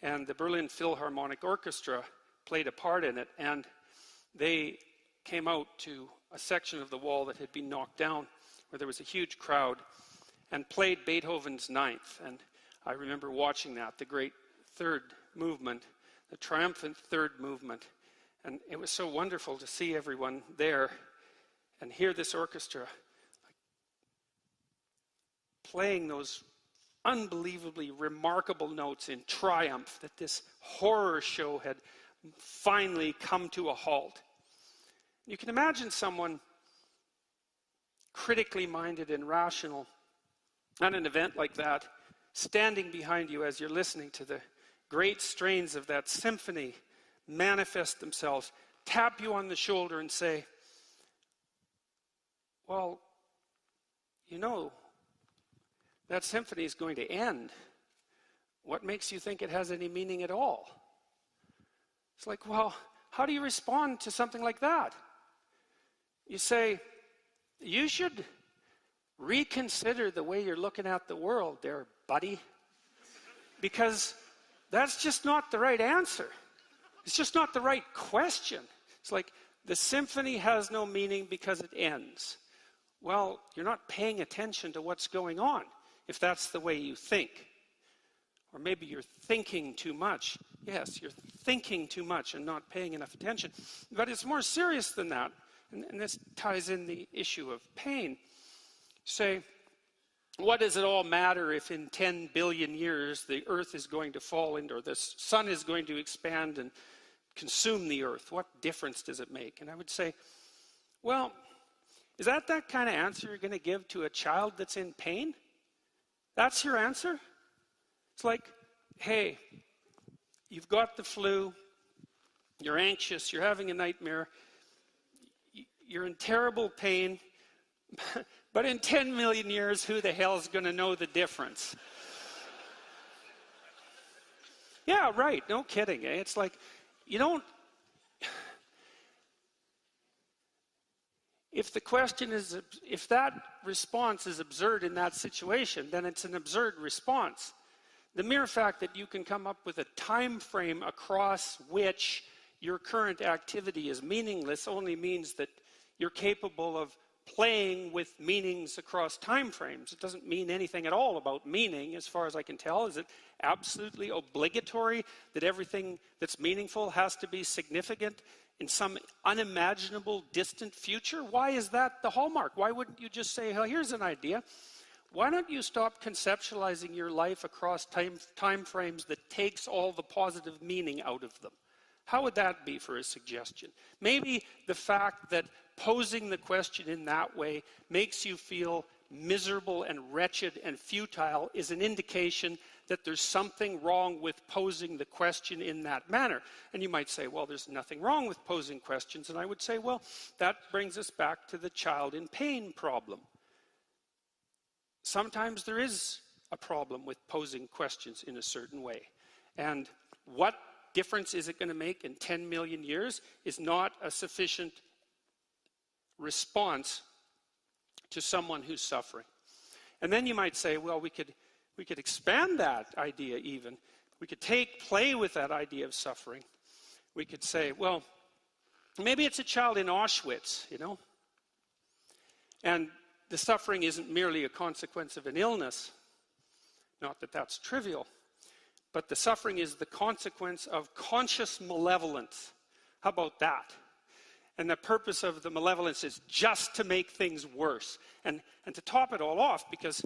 and the Berlin Philharmonic Orchestra played a part in it, and they came out to a section of the wall that had been knocked down, where there was a huge crowd, and played Beethoven's Ninth. And I remember watching that, the great third movement, the triumphant third movement. And it was so wonderful to see everyone there and hear this orchestra playing those unbelievably remarkable notes in triumph that this horror show had finally come to a halt. You can imagine someone critically minded and rational at an event like that, standing behind you as you're listening to the great strains of that symphony manifest themselves, tap you on the shoulder and say, well, you know, that symphony is going to end. What makes you think it has any meaning at all? It's like, well, how do you respond to something like that? You say, you should reconsider the way you're looking at the world there, buddy. Because that's just not the right answer. It's just not the right question. It's like, the symphony has no meaning because it ends. Well, you're not paying attention to what's going on, if that's the way you think. Or maybe you're thinking too much. Yes, you're thinking too much and not paying enough attention. But it's more serious than that. And this ties in the issue of pain. Say, what does it all matter if in 10 billion years the earth is going to fall into, or the sun is going to expand and consume the earth? What difference does it make? And I would say, well, is that kind of answer you're going to give to a child that's in pain? That's your answer? It's like, hey, you've got the flu, you're anxious, you're having a nightmare, you're in terrible pain, but in 10 million years, who the hell is going to know the difference? Yeah, right, no kidding. It's like, you don't... If the question is, if that response is absurd in that situation, then it's an absurd response. The mere fact that you can come up with a time frame across which your current activity is meaningless only means that you're capable of playing with meanings across time frames. It doesn't mean anything at all about meaning, as far as I can tell. Is it absolutely obligatory that everything that's meaningful has to be significant in some unimaginable distant future? Why is that the hallmark? Why wouldn't you just say, well, here's an idea. Why don't you stop conceptualizing your life across time frames that takes all the positive meaning out of them? How would that be for a suggestion? Maybe the fact that posing the question in that way makes you feel miserable and wretched and futile is an indication that there's something wrong with posing the question in that manner. And you might say, well, there's nothing wrong with posing questions. And I would say, well, that brings us back to the child in pain problem. Sometimes there is a problem with posing questions in a certain way. And what difference is it going to make in 10 million years is not a sufficient response to someone who's suffering. And then you might say, well, we could expand that idea even. We could play with that idea of suffering. We could say, well, maybe it's a child in Auschwitz, you know? And the suffering isn't merely a consequence of an illness. Not that that's trivial. But the suffering is the consequence of conscious malevolence. How about that? And the purpose of the malevolence is just to make things worse. And to top it all off, because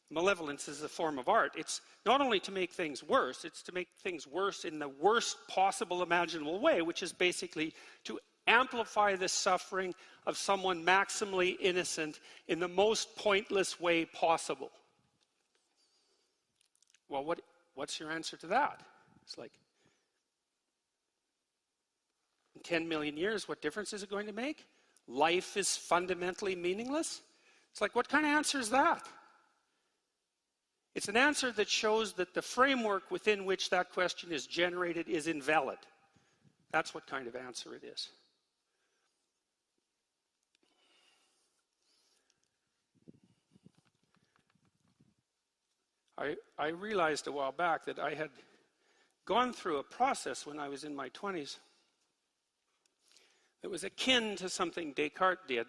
malevolence is a form of art, it's not only to make things worse, it's to make things worse in the worst possible imaginable way, which is basically to amplify the suffering of someone maximally innocent in the most pointless way possible. Well, what's your answer to that? It's like, in 10 million years, what difference is it going to make? Life is fundamentally meaningless? It's like, what kind of answer is that? It's an answer that shows that the framework within which that question is generated is invalid. That's what kind of answer it is. I realized a while back that I had gone through a process when I was in my 20s that was akin to something Descartes did.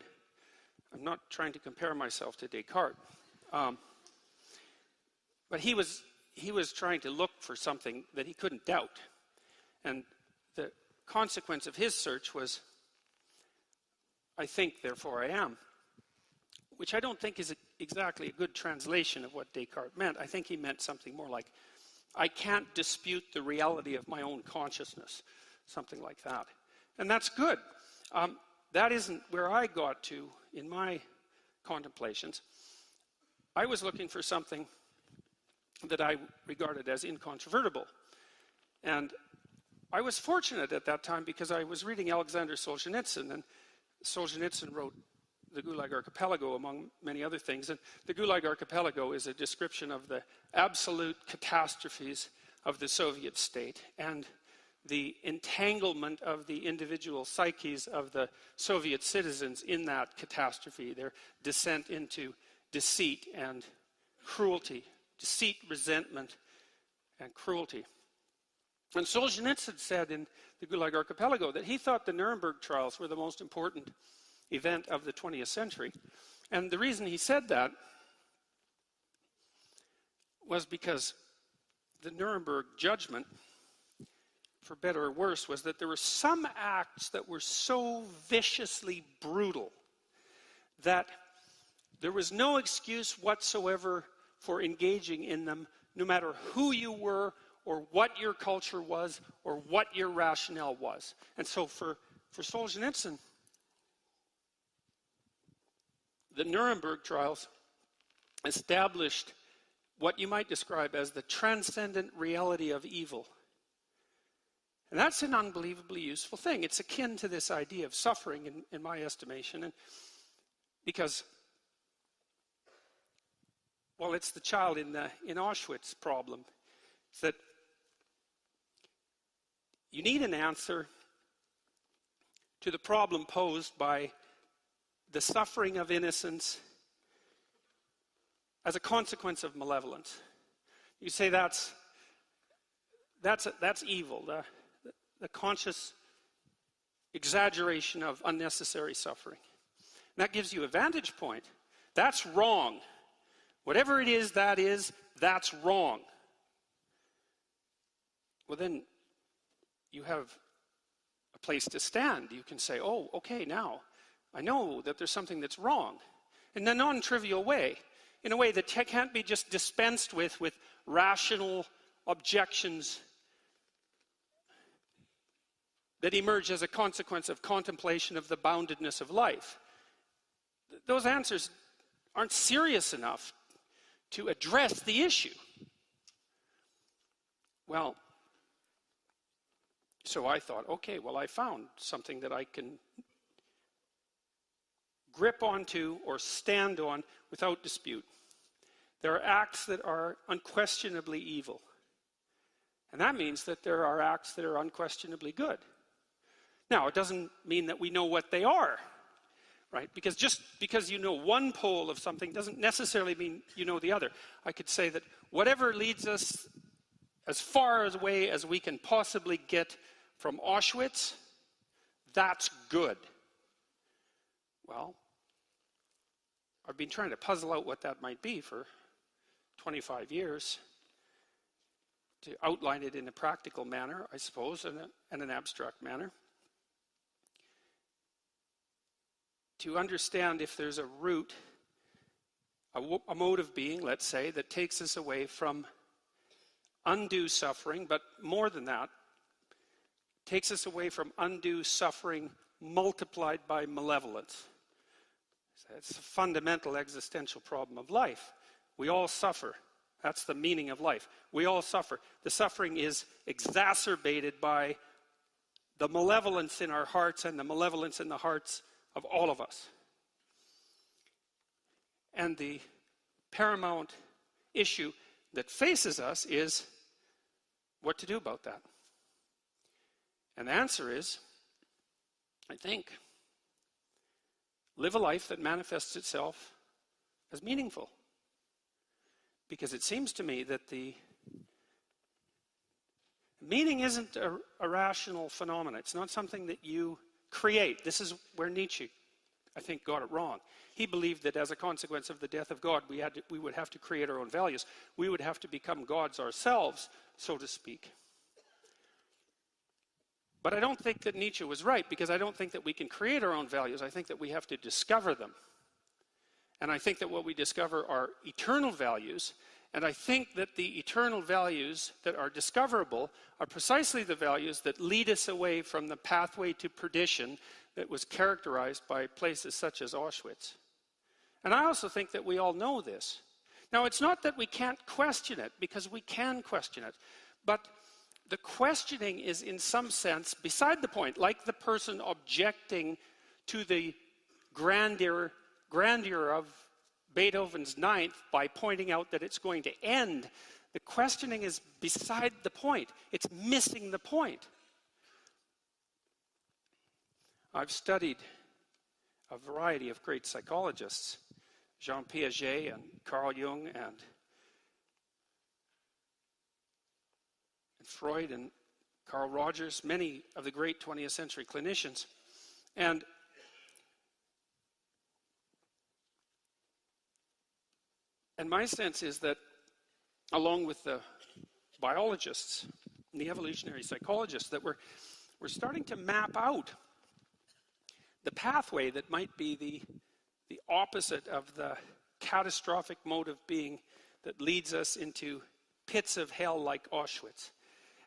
I'm not trying to compare myself to Descartes. But he was trying to look for something that he couldn't doubt. And the consequence of his search was, I think, therefore I am. Which I don't think is exactly a good translation of what Descartes meant. I think he meant something more like, I can't dispute the reality of my own consciousness. Something like that. And that's good. That isn't where I got to in my contemplations. I was looking for something that I regarded as incontrovertible. And I was fortunate at that time because I was reading Alexander Solzhenitsyn, and Solzhenitsyn wrote the Gulag Archipelago, among many other things. And the Gulag Archipelago is a description of the absolute catastrophes of the Soviet state and the entanglement of the individual psyches of the Soviet citizens in that catastrophe, their descent into deceit and cruelty, deceit, resentment, and cruelty. And Solzhenitsyn said in the Gulag Archipelago that he thought the Nuremberg trials were the most important event of the 20th century. And the reason he said that was because the Nuremberg judgment, for better or worse, was that there were some acts that were so viciously brutal that there was no excuse whatsoever for engaging in them, no matter who you were or what your culture was or what your rationale was. And so for Solzhenitsyn, the Nuremberg trials established what you might describe as the transcendent reality of evil. And that's an unbelievably useful thing. It's akin to this idea of suffering, in my estimation, and because, well, it's the child in Auschwitz problem. It's that you need an answer to the problem posed by the suffering of innocence as a consequence of malevolence. You say that's evil, the conscious exaggeration of unnecessary suffering. And that gives you a vantage point. That's wrong. Whatever it is, that's wrong. Well, then you have a place to stand. You can say, oh, okay, now I know that there's something that's wrong. In a non-trivial way, in a way that can't be just dispensed with rational objections that emerge as a consequence of contemplation of the boundedness of life. Those answers aren't serious enough to address the issue. Well, so I thought, okay, well, I found something that I can grip onto or stand on without dispute. There are acts that are unquestionably evil. And that means that there are acts that are unquestionably good. Now, it doesn't mean that we know what they are, right? Because just because you know one pole of something doesn't necessarily mean you know the other. I could say that whatever leads us as far away as we can possibly get from Auschwitz, that's good. Well, I've been trying to puzzle out what that might be for 25 years, to outline it in a practical manner, I suppose, and an abstract manner. To understand if there's a root, a mode of being, let's say, that takes us away from undue suffering, but more than that, takes us away from undue suffering multiplied by malevolence. It's a fundamental existential problem of life. We all suffer. That's the meaning of life. We all suffer. The suffering is exacerbated by the malevolence in our hearts and the malevolence in the hearts of all of us. And the paramount issue that faces us is what to do about that. And the answer is, I think, live a life that manifests itself as meaningful. Because it seems to me that the meaning isn't a rational phenomenon. It's not something that you create. This is where Nietzsche, I think, got it wrong. He believed that as a consequence of the death of God, we would have to create our own values. We would have to become gods ourselves, so to speak. But I don't think that Nietzsche was right, because I don't think that we can create our own values. I think that we have to discover them. And I think that what we discover are eternal values. And I think that the eternal values that are discoverable are precisely the values that lead us away from the pathway to perdition that was characterized by places such as Auschwitz. And I also think that we all know this. Now, it's not that we can't question it, because we can question it. But the questioning is, in some sense, beside the point, like the person objecting to the grandeur grandeur of Beethoven's Ninth by pointing out that it's going to end. The questioning is beside the point. It's missing the point. I've studied a variety of great psychologists, Jean Piaget and Carl Jung and Freud and Carl Rogers, many of the great 20th century clinicians. And my sense is that along with the biologists and the evolutionary psychologists, that we're starting to map out the pathway that might be the opposite of the catastrophic mode of being that leads us into pits of hell like Auschwitz.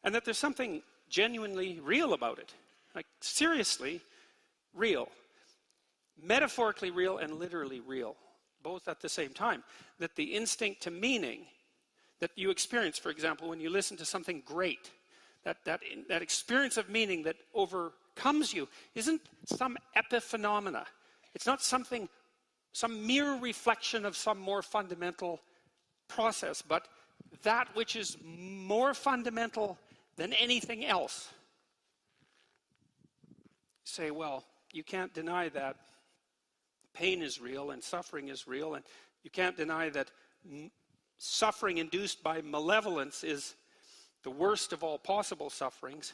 And that there's something genuinely real about it. Like, seriously real. Metaphorically real and literally real, both at the same time. That the instinct to meaning that you experience, for example, when you listen to something great, that experience of meaning that overcomes you, isn't some epiphenomena. It's not some mere reflection of some more fundamental process, but that which is more fundamental than anything else. You say, well, you can't deny that pain is real and suffering is real, and you can't deny that suffering induced by malevolence is the worst of all possible sufferings.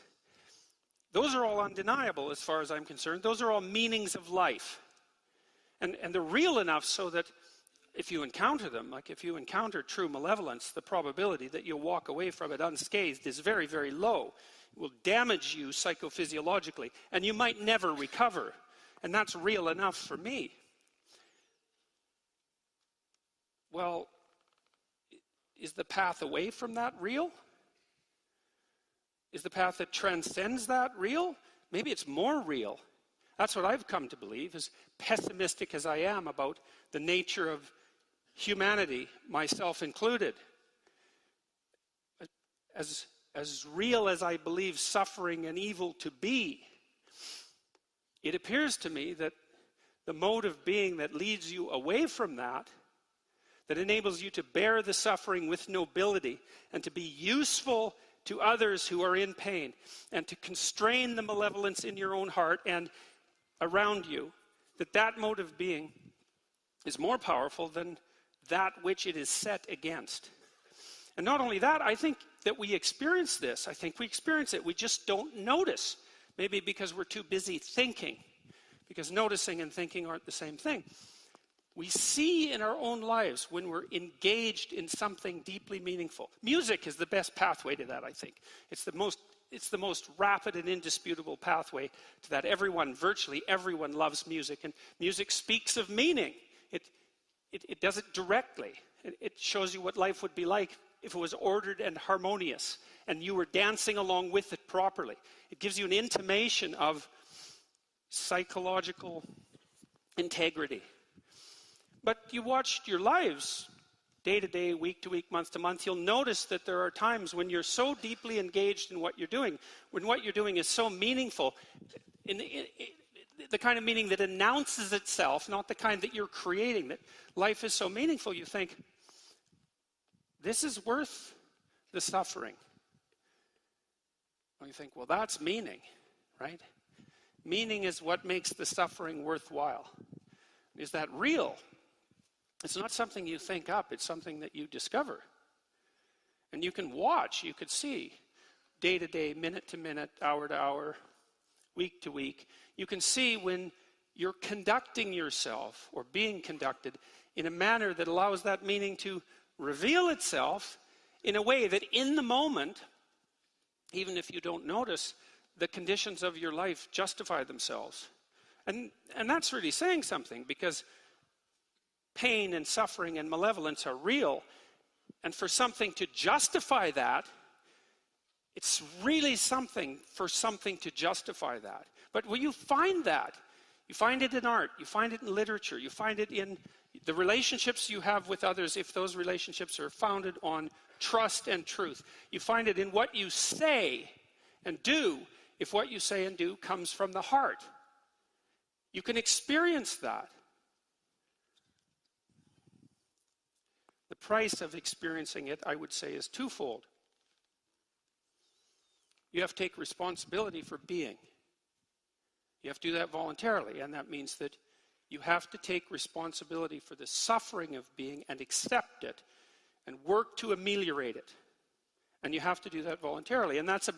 Those are all undeniable as far as I'm concerned. Those are all meanings of life. And they're real enough so that if you encounter them, like if you encounter true malevolence, the probability that you'll walk away from it unscathed is very, very low. It will damage you psychophysiologically, and you might never recover. And that's real enough for me. Well, is the path away from that real? Is the path that transcends that real? Maybe it's more real. That's what I've come to believe, as pessimistic as I am about the nature of humanity, myself included. As real as I believe suffering and evil to be, it appears to me that the mode of being that leads you away from that enables you to bear the suffering with nobility and to be useful to others who are in pain, and to constrain the malevolence in your own heart and around you, that mode of being is more powerful than that which it is set against. And not only that, I think that we experience this. I think we experience it. We just don't notice. Maybe because we're too busy thinking, because noticing and thinking aren't the same thing. We see in our own lives when we're engaged in something deeply meaningful. Music is the best pathway to that, I think. It's the most rapid and indisputable pathway to that. Virtually everyone loves music, and music speaks of meaning. It does it directly. It shows you what life would be like if it was ordered and harmonious, and you were dancing along with it properly. It gives you an intimation of psychological integrity. But you watch your lives day to day, week to week, month to month, you'll notice that there are times when you're so deeply engaged in what you're doing, when what you're doing is so meaningful, the kind of meaning that announces itself, not the kind that you're creating, that life is so meaningful, you think, this is worth the suffering. Well, you think, well, that's meaning, right? Meaning is what makes the suffering worthwhile. Is that real? It's not something you think up, it's something that you discover. And you can watch, you could see, day to day, minute to minute, hour to hour, week to week. You can see when you're conducting yourself or being conducted in a manner that allows that meaning to reveal itself in a way that in the moment, even if you don't notice, the conditions of your life justify themselves. And that's really saying something, because pain and suffering and malevolence are real. And for something to justify that, it's really something for something to justify that. But when you find that, you find it in art, you find it in literature, you find it in the relationships you have with others, if those relationships are founded on trust and truth. You find it in what you say and do, if what you say and do comes from the heart. You can experience that. price of experiencing it, I would say, is twofold. You have to take responsibility for being. You have to do that voluntarily, and that means that you have to take responsibility for the suffering of being and accept it and work to ameliorate it. And you have to do that voluntarily, and that's a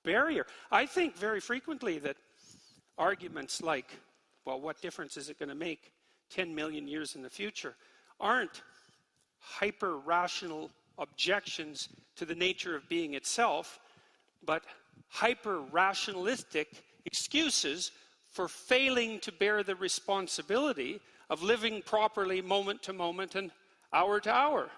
barrier. I think very frequently that arguments like, well, what difference is it going to make 10 million years in the future, aren't hyper-rational objections to the nature of being itself, but hyper-rationalistic excuses for failing to bear the responsibility of living properly moment to moment and hour to hour.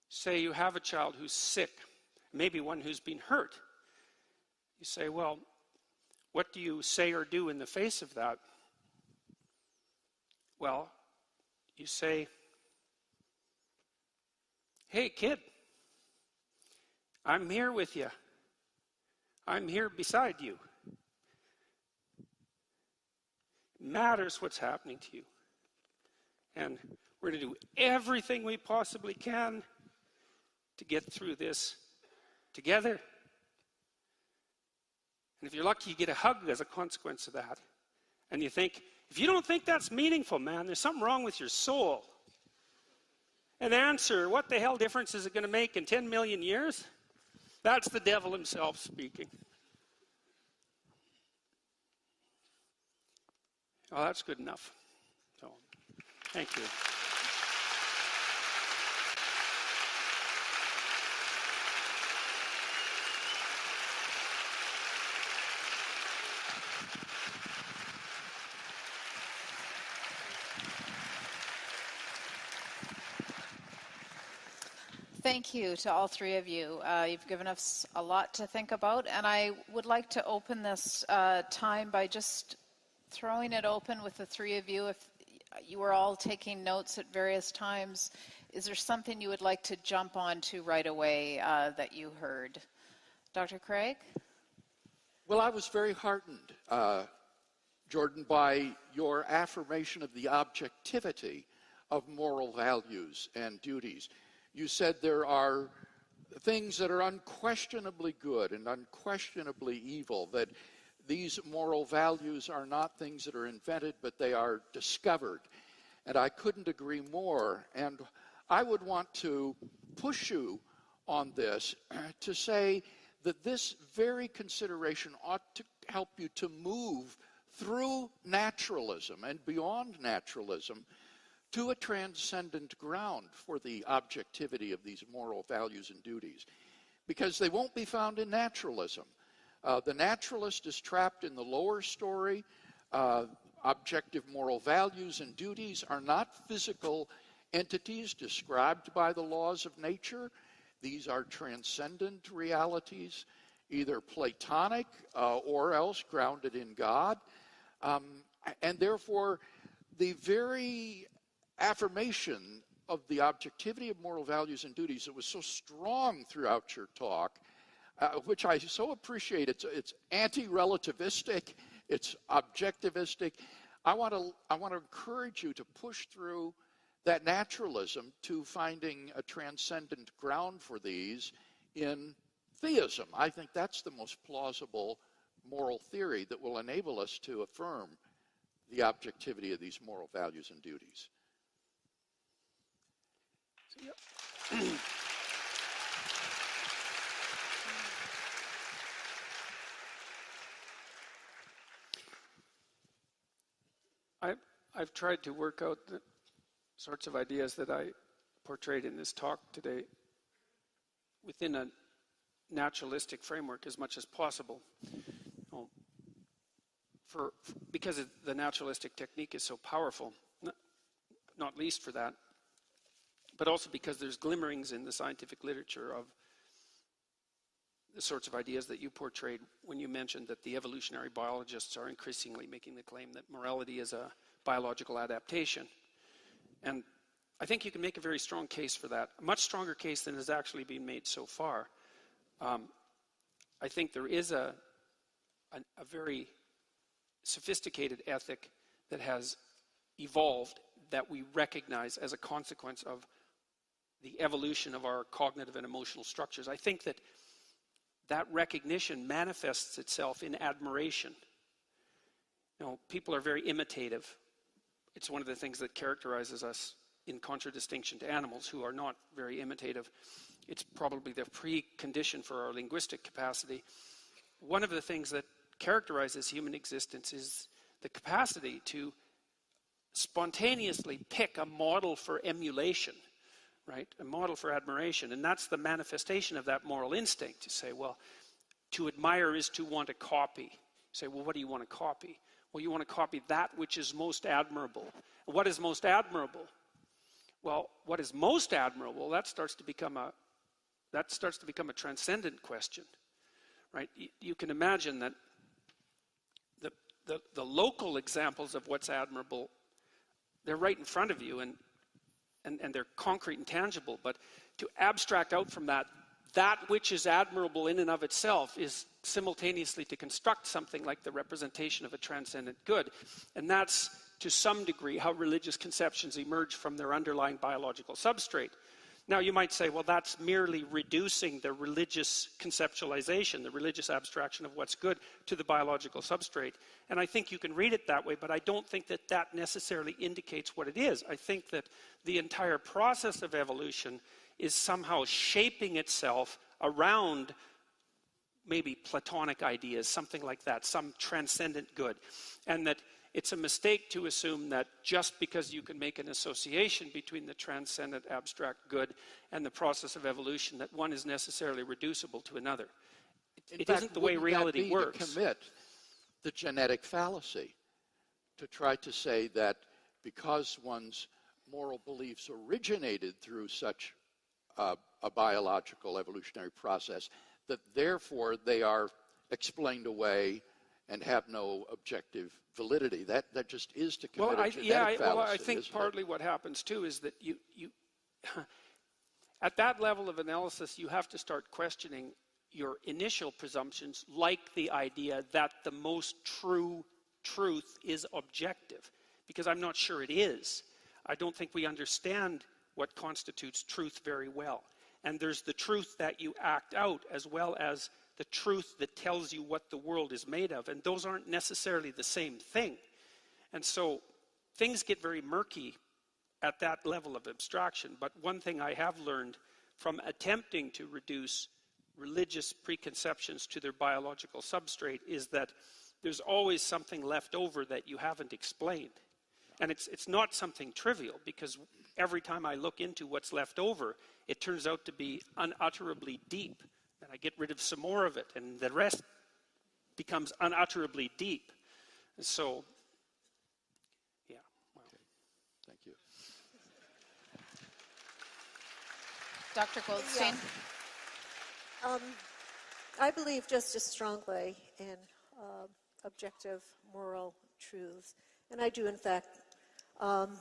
Say you have a child who's sick, maybe one who's been hurt. You say, well, what do you say or do in the face of that? Well, you say, hey, kid, I'm here with you. I'm here beside you. It matters what's happening to you. And we're going to do everything we possibly can to get through this together. And if you're lucky, you get a hug as a consequence of that. And you think, if you don't think that's meaningful, man, there's something wrong with your soul. And answer, what the hell difference is it going to make in 10 million years? That's the devil himself speaking. Oh, that's good enough. So, thank you. Thank you to all three of you. You've given us a lot to think about, and I would like to open this time by just throwing it open with the three of you. If you were all taking notes at various times, is there something you would like to jump onto right away that you heard? Dr. Craig? Well, I was very heartened, Jordan, by your affirmation of the objectivity of moral values and duties. You said there are things that are unquestionably good and unquestionably evil, that these moral values are not things that are invented, but they are discovered. And I couldn't agree more. And I would want to push you on this to say that this very consideration ought to help you to move through naturalism and beyond naturalism to a transcendent ground for the objectivity of these moral values and duties, because they won't be found in naturalism. The naturalist is trapped in the lower story. Objective moral values and duties are not physical entities described by the laws of nature. These are transcendent realities, either Platonic or else grounded in God. And therefore, the very affirmation of the objectivity of moral values and duties that was so strong throughout your talk, which I so appreciate. It's anti-relativistic, it's objectivistic. I want to encourage you to push through that naturalism to finding a transcendent ground for these in theism. I think that's the most plausible moral theory that will enable us to affirm the objectivity of these moral values and duties. I've tried to work out the sorts of ideas that I portrayed in this talk today within a naturalistic framework as much as possible. Because the naturalistic technique is so powerful, not least for that, but also because there's glimmerings in the scientific literature of the sorts of ideas that you portrayed when you mentioned that the evolutionary biologists are increasingly making the claim that morality is a biological adaptation. And I think you can make a very strong case for that, a much stronger case than has actually been made so far. I think there is a a very sophisticated ethic that has evolved that we recognize as a consequence of the evolution of our cognitive and emotional structures. I think that that recognition manifests itself in admiration. You know, people are very imitative. It's one of the things that characterizes us in contradistinction to animals who are not very imitative. It's probably the precondition for our linguistic capacity. One of the things that characterizes human existence is the capacity to spontaneously pick a model for emulation, right? A model for admiration. And that's the manifestation of that moral instinct, to say, well, to admire is to want to copy. You say, well, what do you want to copy? Well, you want to copy that which is most admirable. And what is most admirable? Well, what is most admirable, that starts to become a transcendent question, right? You can imagine that the local examples of what's admirable, they're right in front of you, and they're concrete and tangible. But to abstract out from that which is admirable in and of itself is simultaneously to construct something like the representation of a transcendent good. And that's, to some degree, how religious conceptions emerge from their underlying biological substrate. Now, you might say, well, that's merely reducing the religious conceptualization, the religious abstraction of what's good, to the biological substrate. And I think you can read it that way, but I don't think that that necessarily indicates what it is. I think that the entire process of evolution is somehow shaping itself around maybe Platonic ideas, something like that, some transcendent good. And that it's a mistake to assume that just because you can make an association between the transcendent abstract good and the process of evolution, that one is necessarily reducible to another. It isn't the way reality works. To commit the genetic fallacy, to try to say that because one's moral beliefs originated through such a biological evolutionary process, that therefore they are explained away and have no objective validity. That just is to commit a genetic fallacy. I think partly what happens too is that you at that level of analysis, you have to start questioning your initial presumptions, like the idea that the most true truth is objective, because I'm not sure it is. I don't think we understand what constitutes truth very well. And there's the truth that you act out, as well as the truth that tells you what the world is made of. And those aren't necessarily the same thing. And so things get very murky at that level of abstraction. But one thing I have learned from attempting to reduce religious preconceptions to their biological substrate is that there's always something left over that you haven't explained. And it's not something trivial, because every time I look into what's left over, it turns out to be unutterably deep. And I get rid of some more of it, and the rest becomes unutterably deep. And so, yeah. Well. Okay. Thank you. Dr. Goldstein? Yeah. I believe just as strongly in objective moral truths. And I do, in fact, I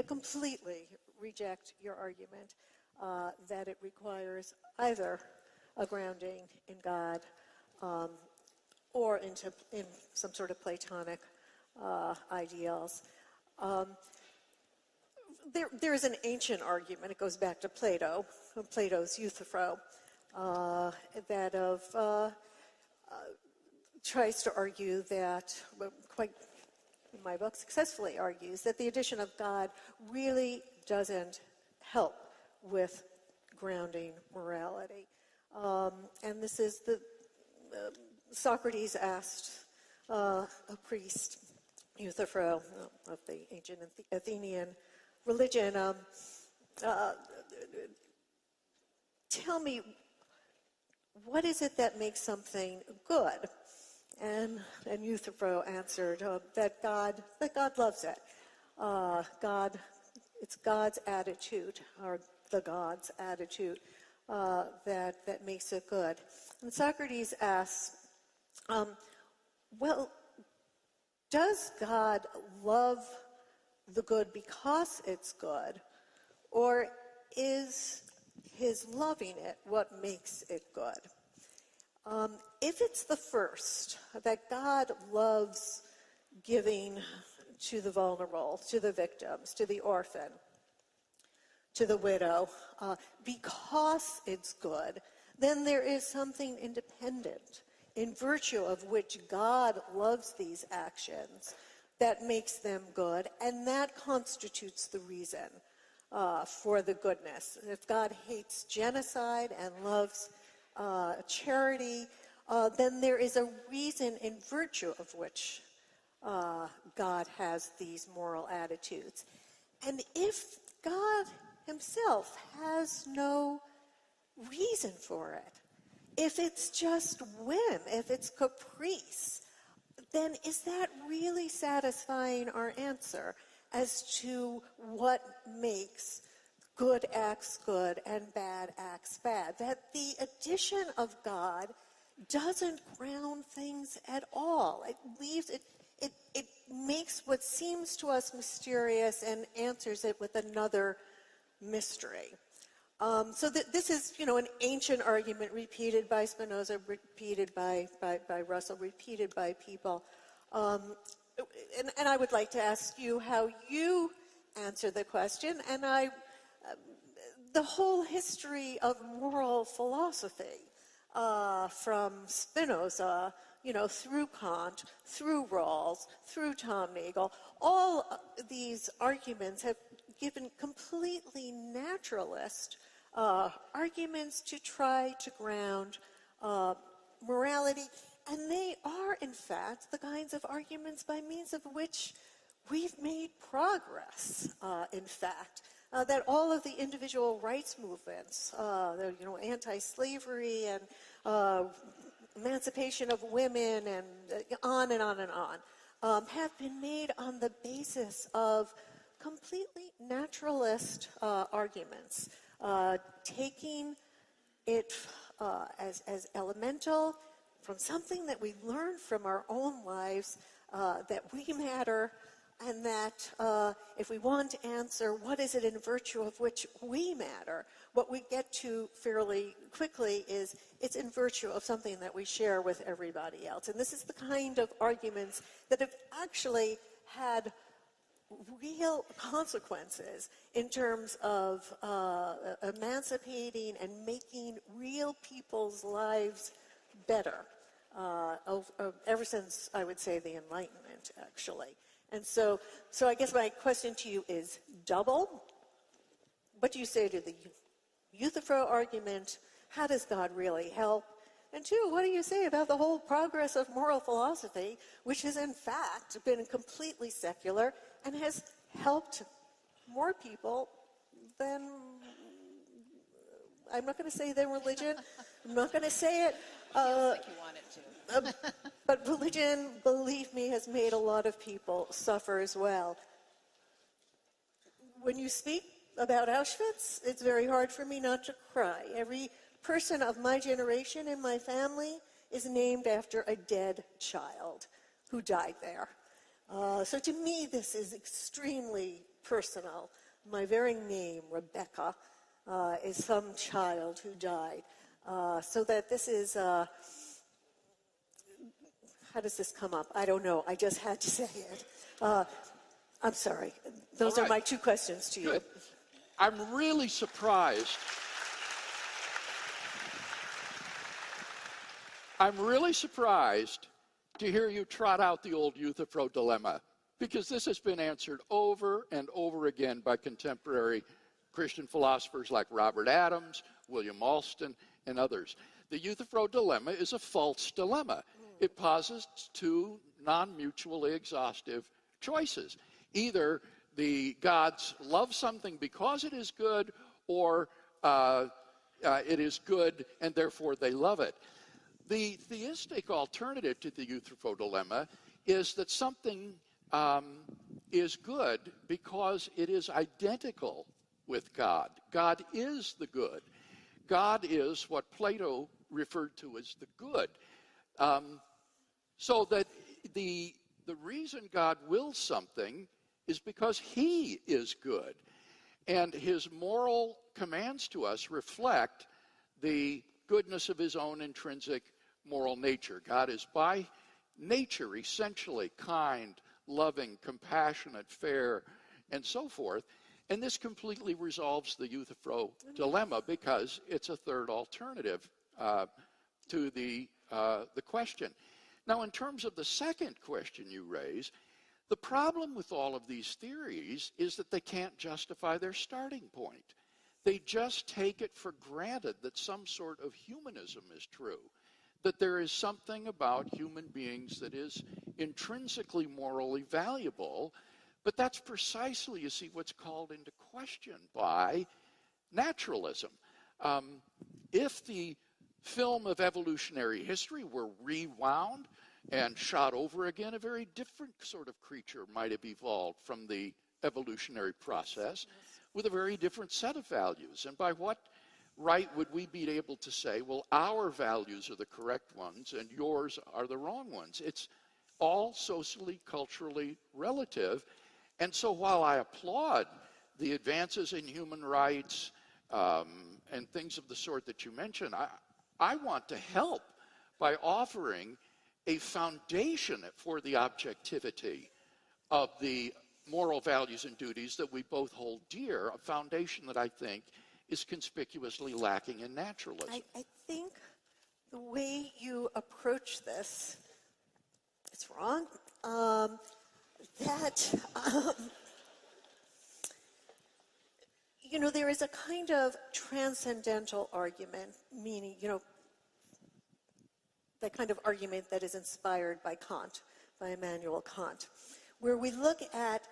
completely reject your argument that it requires either a grounding in God or in some sort of Platonic ideals. There is an ancient argument, it goes back to Plato, from Plato's Euthyphro, that tries to argue that, quite in my book successfully argues, that the addition of God really doesn't help with grounding morality. And this is Socrates asked a priest, Euthyphro, of the ancient Athenian religion, tell me, what is it that makes something good? And Euthyphro answered that God loves it. It's God's attitude, or the God's attitude, that makes it good. And Socrates asks, well, does God love the good because it's good, or is his loving it what makes it good? If it's the first, that God loves giving to the vulnerable, to the victims, to the orphan, to the widow, because it's good, then there is something independent in virtue of which God loves these actions that makes them good, and that constitutes the reason for the goodness. If God hates genocide and loves charity, then there is a reason in virtue of which God has these moral attitudes. And if God himself has no reason for it, if it's just whim, if it's caprice, then is that really satisfying our answer as to what makes good acts good and bad acts bad? That the addition of God doesn't ground things at all. It leaves it makes what seems to us mysterious and answers it with another mystery. So this is, an ancient argument repeated by Spinoza, repeated by Russell, repeated by people. And I would like to ask you how you answer the question. And the whole history of moral philosophy, from Spinoza, through Kant, through Rawls, through Tom Nagel, all these arguments have given completely naturalist arguments to try to ground morality, and they are, in fact, the kinds of arguments by means of which we've made progress, in fact. That all of the individual rights movements, anti-slavery and emancipation of women and on and on and on, have been made on the basis of completely naturalist arguments, taking it as elemental from something that we learn from our own lives, that we matter, and that if we want to answer what is it in virtue of which we matter, what we get to fairly quickly is it's in virtue of something that we share with everybody else. And this is the kind of arguments that have actually had real consequences in terms of emancipating and making real people's lives better, ever since, I would say, the Enlightenment, actually. And so I guess my question to you is double. What do you say to the Euthyphro argument? How does God really help? And two, what do you say about the whole progress of moral philosophy, which has in fact been completely secular and has helped more people than, I'm not going to say than religion, I'm not going to say it. Feels like you want it to. But religion, believe me, has made a lot of people suffer as well. When you speak about Auschwitz, it's very hard for me not to cry. Every person of my generation in my family is named after a dead child who died there. So to me, this is extremely personal. My very name, Rebecca, is some child who died. So that this is, how does this come up? I don't know. I just had to say it. I'm sorry. Those are my two questions to you. Good. I'm really surprised. I'm really surprised to hear you trot out the old Euthyphro dilemma, because this has been answered over and over again by contemporary Christian philosophers like Robert Adams, William Alston, and others. The Euthyphro dilemma is a false dilemma. It posits two non-mutually exhaustive choices. Either the gods love something because it is good, or it is good and therefore they love it. The theistic alternative to the Euthyphro dilemma is that something is good because it is identical with God. God is the good. God is what Plato referred to as the good. So that the reason God wills something is because he is good. And his moral commands to us reflect the goodness of his own intrinsic moral nature. God is by nature essentially kind, loving, compassionate, fair, and so forth. And this completely resolves the Euthyphro dilemma because it's a third alternative to the question. Now, in terms of the second question you raise, the problem with all of these theories is that they can't justify their starting point. They just take it for granted that some sort of humanism is true, that there is something about human beings that is intrinsically morally valuable, but that's precisely, you see, what's called into question by naturalism. If the film of evolutionary history were rewound and shot over again, a very different sort of creature might have evolved from the evolutionary process with a very different set of values. And by what right would we be able to say, well, our values are the correct ones and yours are the wrong ones? It's all socially, culturally relative. And so while I applaud the advances in human rights and things of the sort that you mentioned, I want to help by offering a foundation for the objectivity of the moral values and duties that we both hold dear, a foundation that I think is conspicuously lacking in naturalism. I think the way you approach this is wrong. There is a kind of transcendental argument, meaning, the kind of argument that is inspired by Kant, by Immanuel Kant, where we look at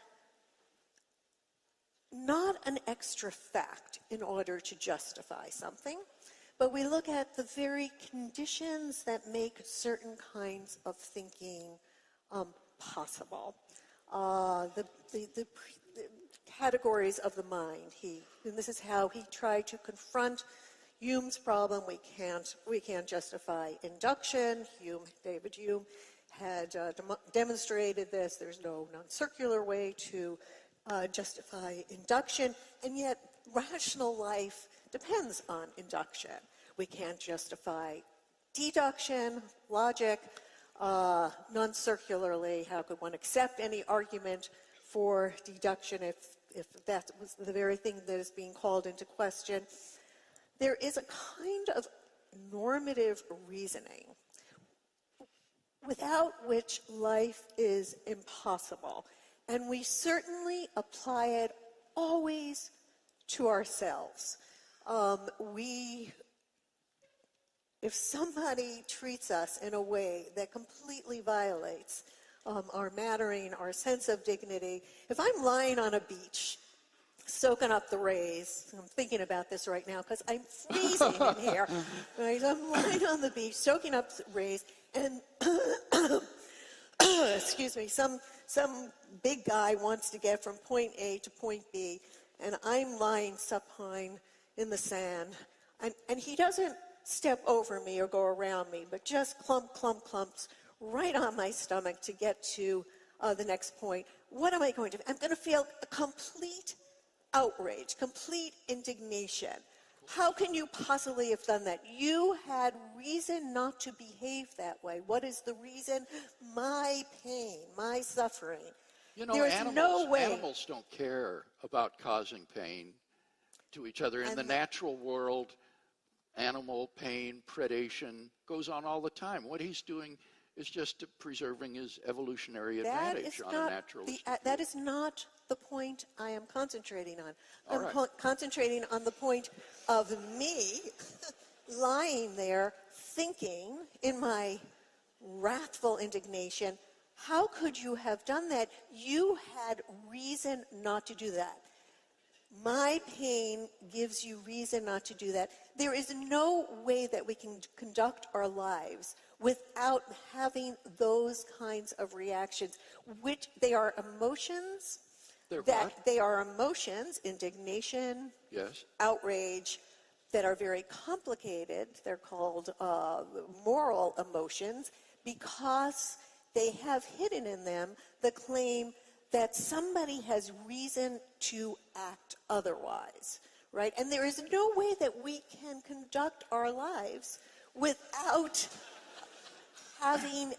not an extra fact in order to justify something, but we look at the very conditions that make certain kinds of thinking possible. The categories of the mind. And this is how he tried to confront Hume's problem. We can't justify induction. David Hume had demonstrated this. There's no non-circular way to justify induction, and yet rational life depends on induction. We can't justify deduction, logic, non-circularly. How could one accept any argument for deduction if that was the very thing that is being called into question? There is a kind of normative reasoning without which life is impossible. And we certainly apply it always to ourselves. If somebody treats us in a way that completely violates our mattering, our sense of dignity, if I'm lying on a beach, soaking up the rays, I'm thinking about this right now because I'm freezing in here, right? I'm lying on the beach, soaking up the rays, and excuse me, some big guy wants to get from point A to point B, and I'm lying supine in the sand, and he doesn't step over me or go around me, but just clumps right on my stomach to get to the next point. What am I going to do? I'm going to feel a complete outrage, complete indignation. How can you possibly have done that? You had reason not to behave that way. What is the reason? My pain, my suffering. There is no way. Animals don't care about causing pain to each other. In the natural world, animal pain, predation goes on all the time. What he's doing is just preserving his evolutionary advantage on a naturalist. That is not the point I am concentrating on. I'm concentrating on the point of me lying there thinking in my wrathful indignation, how could you have done that? You had reason not to do that. My pain gives you reason not to do that. There is no way that we can conduct our lives without having those kinds of reactions, which they are emotions. They are emotions, indignation, yes, outrage, that are very complicated. They're called moral emotions because they have hidden in them the claim that somebody has reason to act otherwise, right? And there is no way that we can conduct our lives without having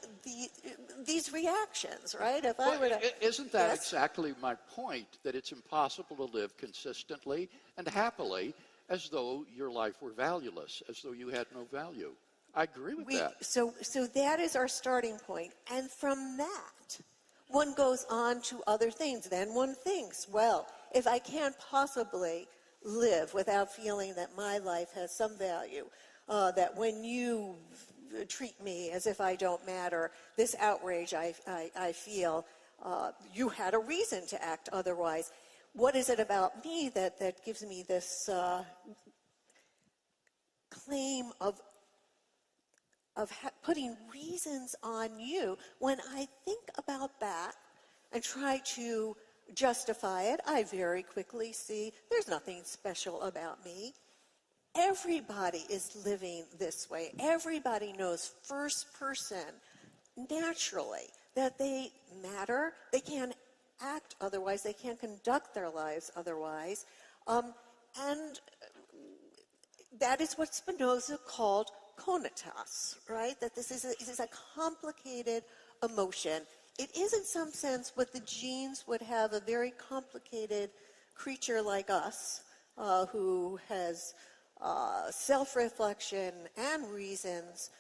these reactions, right? If I were to, Isn't that Yes? exactly my point, that it's impossible to live consistently and happily as though your life were valueless, as though you had no value? I agree with that. So that is our starting point. And from that, one goes on to other things. Then one thinks, well, if I can't possibly live without feeling that my life has some value, that when you treat me as if I don't matter, this outrage I feel, you had a reason to act otherwise. What is it about me that gives me this claim of putting reasons on you? When I think about that and try to justify it, I very quickly see there's nothing special about me. Everybody is living this way. Everybody knows first person, naturally, that they matter. They can't act otherwise. They can't conduct their lives otherwise. And that is what Spinoza called conatas, right? That this is a complicated emotion. It is, in some sense, what the genes would have a very complicated creature like us, who has self-reflection and reasons,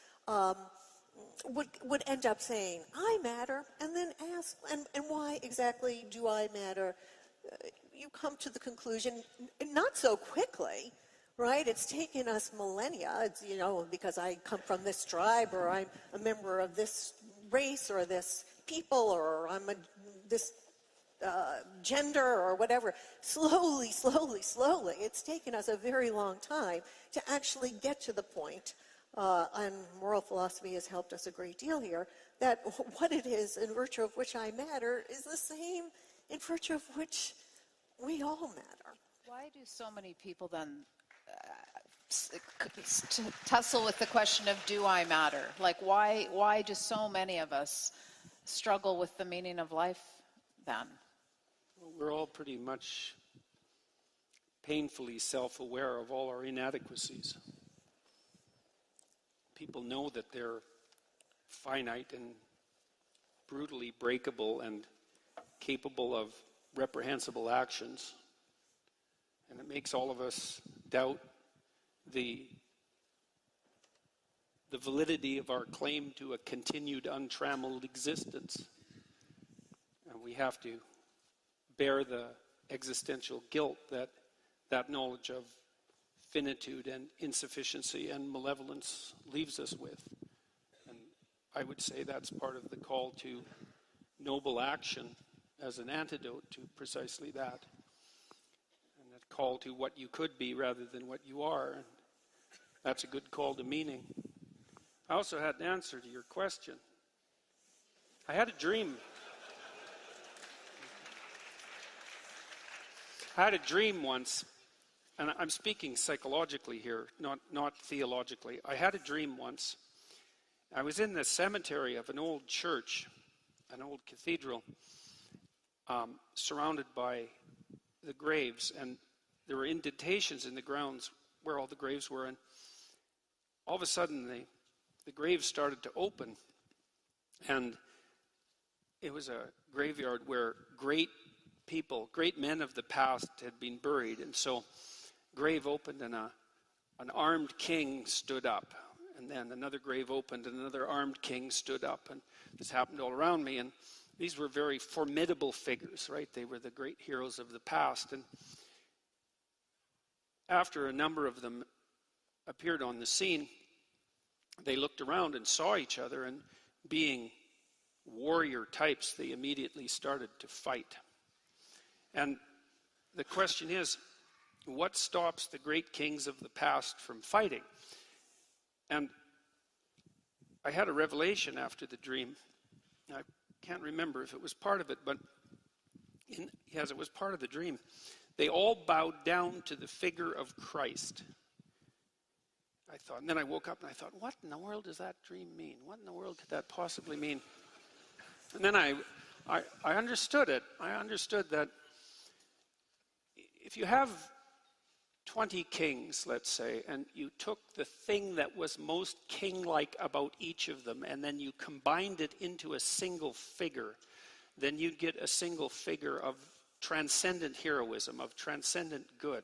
would end up saying, I matter, and then ask, and why exactly do I matter? You come to the conclusion, not so quickly, right? It's taken us millennia. It's, because I come from this tribe, or I'm a member of this race, or this people, or I'm this gender, or whatever. Slowly, it's taken us a very long time to actually get to the point, and moral philosophy has helped us a great deal here, that what it is in virtue of which I matter is the same in virtue of which we all matter. Why do so many people then tussle with the question of, do I matter? Like, why do so many of us struggle with the meaning of life then? Well, we're all pretty much painfully self-aware of all our inadequacies. People know that they're finite and brutally breakable and capable of reprehensible actions. And it makes all of us doubt the validity of our claim to a continued untrammeled existence. And we have to bear the existential guilt that knowledge of finitude and insufficiency and malevolence leaves us with. And I would say that's part of the call to noble action as an antidote to precisely that. And a call to what you could be rather than what you are. And that's a good call to meaning. I also had an answer to your question. I had a dream. I had a dream once, and I'm speaking psychologically here, not theologically. I had a dream once. I was in the cemetery of an old church, an old cathedral, surrounded by the graves, and there were indentations in the grounds where all the graves were, and all of a sudden the graves started to open, and it was a graveyard where great people, great men of the past had been buried, and so grave opened and an armed king stood up, and then another grave opened and another armed king stood up, and this happened all around me, and these were very formidable figures, right? They were the great heroes of the past, and after a number of them appeared on the scene, they looked around and saw each other, and being warrior types, they immediately started to fight. And the question is, what stops the great kings of the past from fighting? And I had a revelation after the dream. I can't remember if it was part of it, but yes, it was part of the dream. They all bowed down to the figure of Christ. I thought, and then I woke up and I thought, what in the world does that dream mean? What in the world could that possibly mean? And then I understood it. I understood that if you have 20 kings, let's say, and you took the thing that was most king-like about each of them, and then you combined it into a single figure, then you'd get a single figure of transcendent heroism, of transcendent good.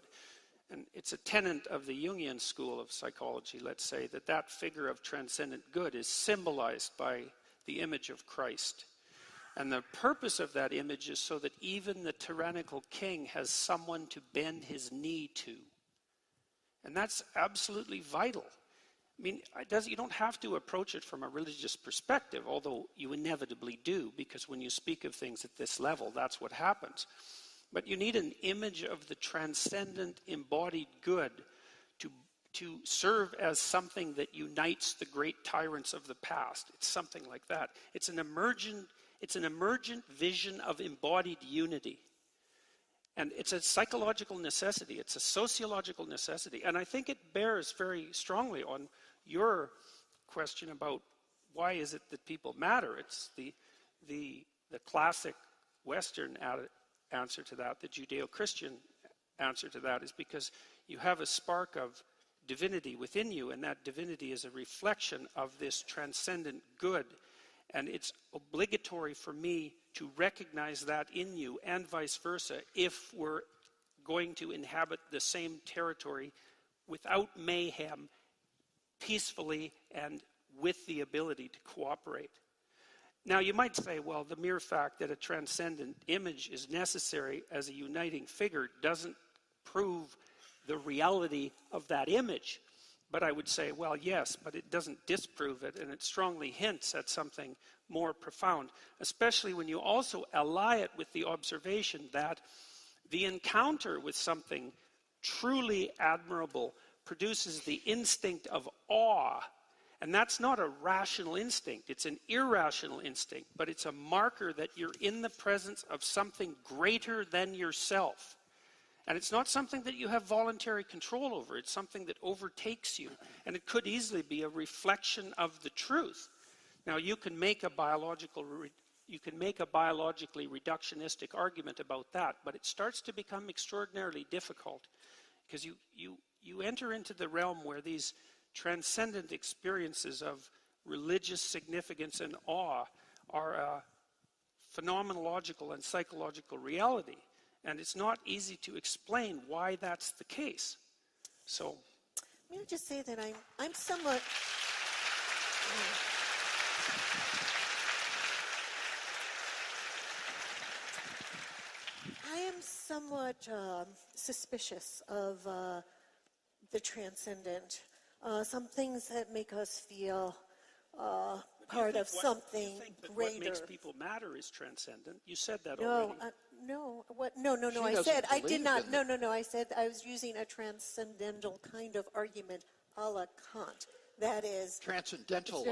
And it's a tenet of the Jungian school of psychology, let's say, that that figure of transcendent good is symbolized by the image of Christ. And the purpose of that image is so that even the tyrannical king has someone to bend his knee to. And that's absolutely vital. I mean, you don't have to approach it from a religious perspective, although you inevitably do, because when you speak of things at this level, that's what happens. But you need an image of the transcendent embodied good to serve as something that unites the great tyrants of the past. It's something like that. It's an emergent vision of embodied unity. And it's a psychological necessity. It's a sociological necessity. And I think it bears very strongly on your question about why is it that people matter. It's the classic Western answer to that, the Judeo-Christian answer to that, is because you have a spark of divinity within you, and that divinity is a reflection of this transcendent good. And it's obligatory for me to recognize that in you, and vice versa, if we're going to inhabit the same territory without mayhem, peacefully and with the ability to cooperate. Now, you might say, well, the mere fact that a transcendent image is necessary as a uniting figure doesn't prove the reality of that image. But I would say, well, yes, but it doesn't disprove it, and it strongly hints at something more profound, especially when you also ally it with the observation that the encounter with something truly admirable produces the instinct of awe. And that's not a rational instinct, it's an irrational instinct, but it's a marker that you're in the presence of something greater than yourself. And it's not something that you have voluntary control over. It's something that overtakes you. And it could easily be a reflection of the truth. Now, you can make a biologically reductionistic argument about that, but it starts to become extraordinarily difficult because you enter into the realm where these transcendent experiences of religious significance and awe are a phenomenological and psychological reality. And it's not easy to explain why that's the case. So, may I just say that I'm somewhat. I am somewhat suspicious of the transcendent. Some things that make us feel part of something you think that greater. What makes people matter is transcendent. You said that already. No. No. I did not. No. I said I was using a transcendental kind of argument, a la Kant. That is transcendental.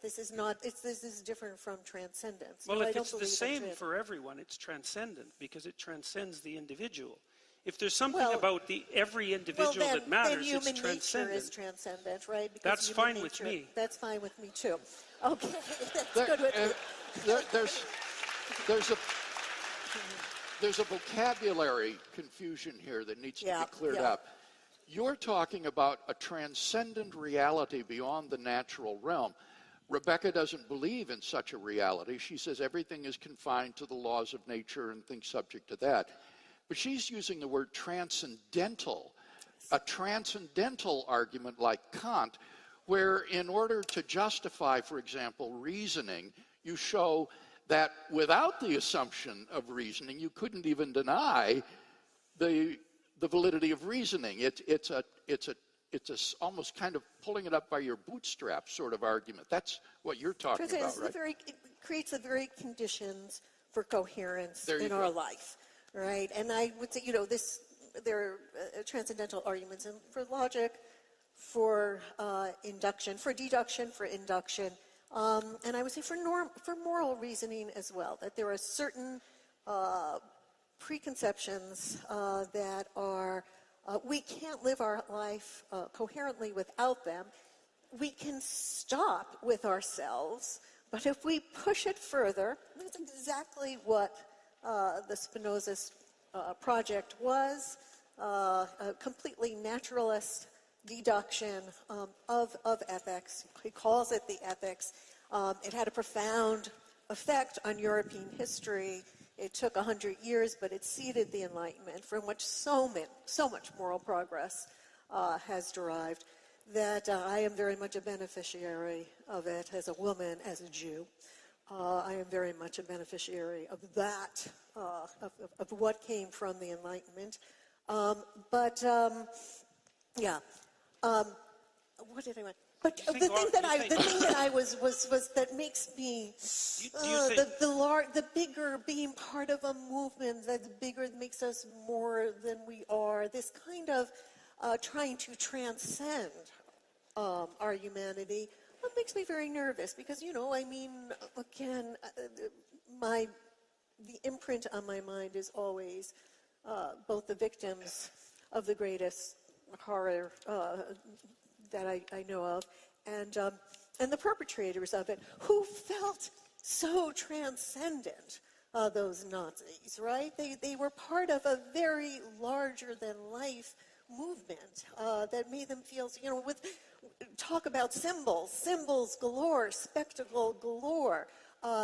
This is not. This is different from transcendence. Well, no, if it's the same for everyone, it's transcendent because it transcends the individual. If there's something about every individual that matters, then human it's transcendent. nature is transcendent, right? Because that's fine with me. That's fine with me too. Okay, that's good with me. There's a vocabulary confusion here that needs to be cleared up. You're talking about a transcendent reality beyond the natural realm. Rebecca doesn't believe in such a reality. She says everything is confined to the laws of nature and things subject to that. But she's using the word transcendental, a transcendental argument like Kant, where in order to justify, for example, reasoning, you show that without the assumption of reasoning, you couldn't even deny the validity of reasoning. It's almost kind of pulling it up by your bootstraps sort of argument. That's what you're talking about, right? It creates the very conditions for coherence in our life. Right, and I would say, there are transcendental arguments for logic, for induction, for deduction, for induction, and I would say for moral reasoning as well. That there are certain preconceptions that are we can't live our life coherently without them. We can stop with ourselves, but if we push it further, that's exactly what the Spinoza's project was. a completely naturalist deduction of ethics. He calls it the ethics. It had a profound effect on European history. It took 100 years, but it seeded the Enlightenment, from which so much moral progress has derived, that I am very much a beneficiary of it as a woman, as a Jew. I am very much a beneficiary of that, of what came from the Enlightenment. What did I want? But the thing that I was that makes me the bigger, being part of a movement that's bigger, that makes us more than we are. This kind of trying to transcend our humanity. That makes me very nervous because, again, the imprint on my mind is always both the victims of the greatest horror that I know of, and the perpetrators of it, who felt so transcendent, those Nazis, right? They were part of a very larger-than-life movement that made them feel, talk about symbols galore, spectacle galore.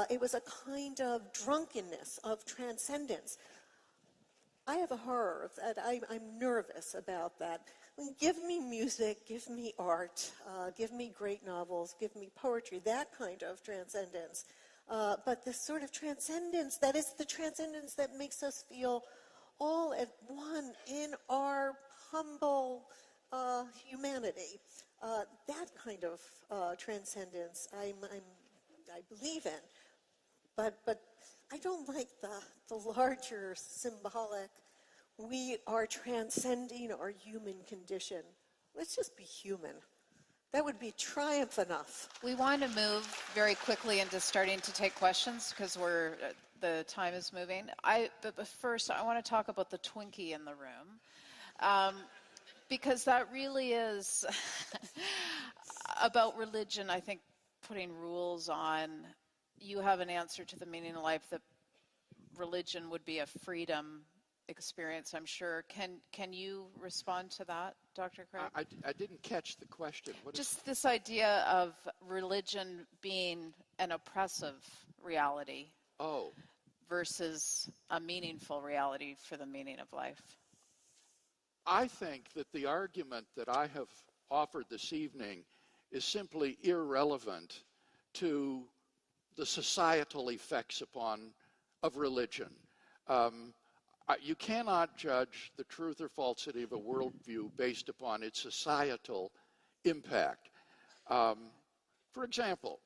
It was a kind of drunkenness, of transcendence. I have a horror of that. I'm nervous about that. Give me music, give me art, give me great novels, give me poetry, that kind of transcendence. But this sort of transcendence, that is the transcendence that makes us feel all at one in our humble humanity. That kind of transcendence I believe in. But I don't like the larger symbolic, we are transcending our human condition. Let's just be human. That would be triumph enough. We want to move very quickly into starting to take questions because the time is moving. But first, I want to talk about the Twinkie in the room, because that really is about religion. I think putting rules on. You have an answer to the meaning of life that religion would be a freedom experience, I'm sure. Can you respond to that, Dr. Craig? I didn't catch the question. Just this idea of religion being an oppressive reality versus a meaningful reality for the meaning of life. I think that the argument that I have offered this evening is simply irrelevant to the societal effects of religion. You cannot judge the truth or falsity of a worldview based upon its societal impact. For example,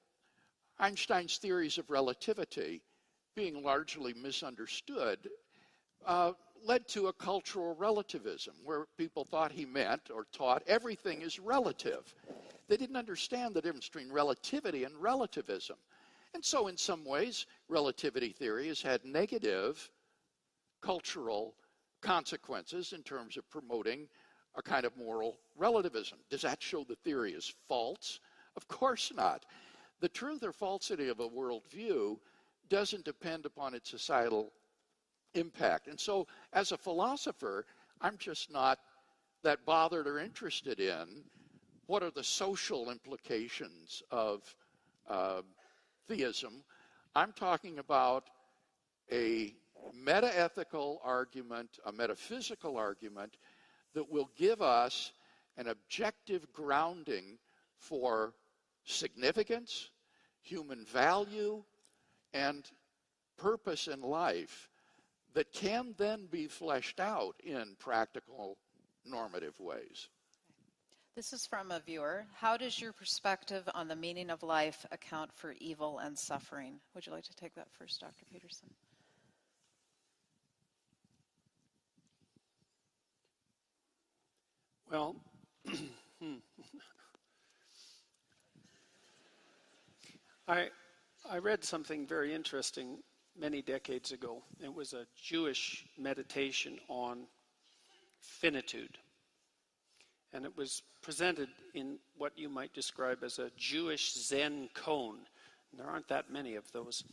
Einstein's theories of relativity, being largely misunderstood, led to a cultural relativism where people thought he meant or taught everything is relative. They didn't understand the difference between relativity and relativism. And so in some ways, relativity theory has had negative cultural consequences in terms of promoting a kind of moral relativism. Does that show the theory is false? Of course not. The truth or falsity of a worldview doesn't depend upon its societal impact. And so as a philosopher, I'm just not that bothered or interested in what are the social implications of theism. I'm talking about a meta-ethical argument, a metaphysical argument that will give us an objective grounding for significance, human value, and purpose in life that can then be fleshed out in practical, normative ways. This is from a viewer. How does your perspective on the meaning of life account for evil and suffering? Would you like to take that first, Dr. Peterson? Well, I read something very interesting many decades ago. It was a Jewish meditation on finitude. And it was presented in what you might describe as a Jewish Zen koan. There aren't that many of those.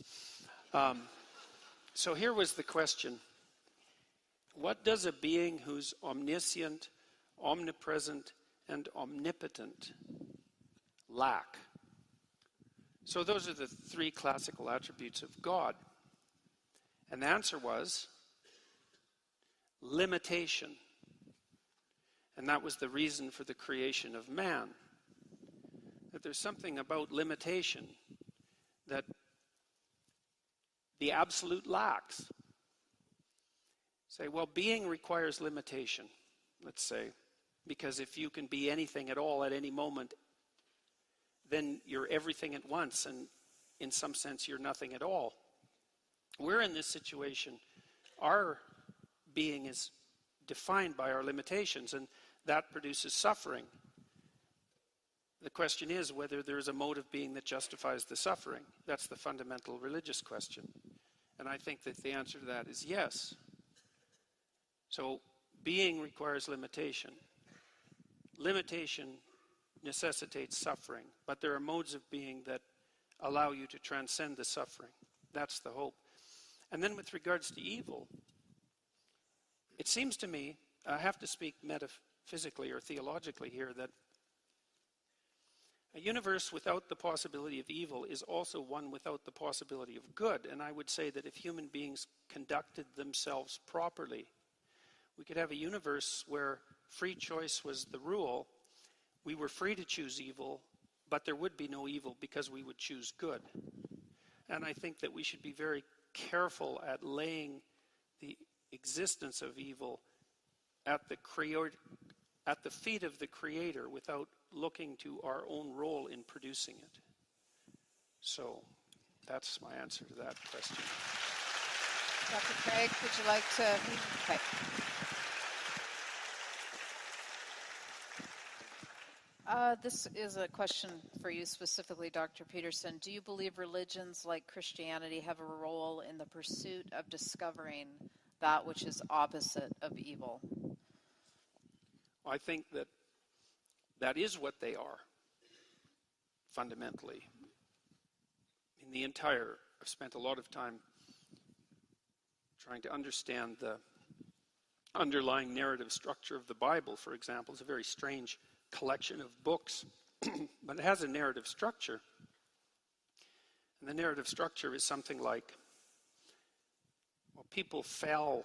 So here was the question. What does a being who's omniscient, omnipresent, and omnipotent lack? So those are the three classical attributes of God. And the answer was limitation. And that was the reason for the creation of man. That there's something about limitation that the absolute lacks. Say, well, being requires limitation, let's say, because if you can be anything at all at any moment, then you're everything at once, and in some sense you're nothing at all. We're in this situation. Our being is defined by our limitations, and that produces suffering. The question is whether there is a mode of being that justifies the suffering. That's the fundamental religious question. And I think that the answer to that is yes. So being requires limitation. Limitation necessitates suffering, but there are modes of being that allow you to transcend the suffering. That's the hope. And then with regards to evil, it seems to me, I have to speak metaphysically or theologically here, that a universe without the possibility of evil is also one without the possibility of good. And I would say that if human beings conducted themselves properly, we could have a universe where free choice was the rule. We were free to choose evil, but there would be no evil because we would choose good. And I think that we should be very careful at laying the existence of evil at the feet of the Creator without looking to our own role in producing it. So that's my answer to that question. Dr. Craig, would you like to? Okay. This is a question for you specifically, Dr. Peterson. Do you believe religions like Christianity have a role in the pursuit of discovering that which is opposite of evil? I think that that is what they are, fundamentally. I've spent a lot of time trying to understand the underlying narrative structure of the Bible, for example. It's a very strange collection of books, but it has a narrative structure. And the narrative structure is something like, well, people fell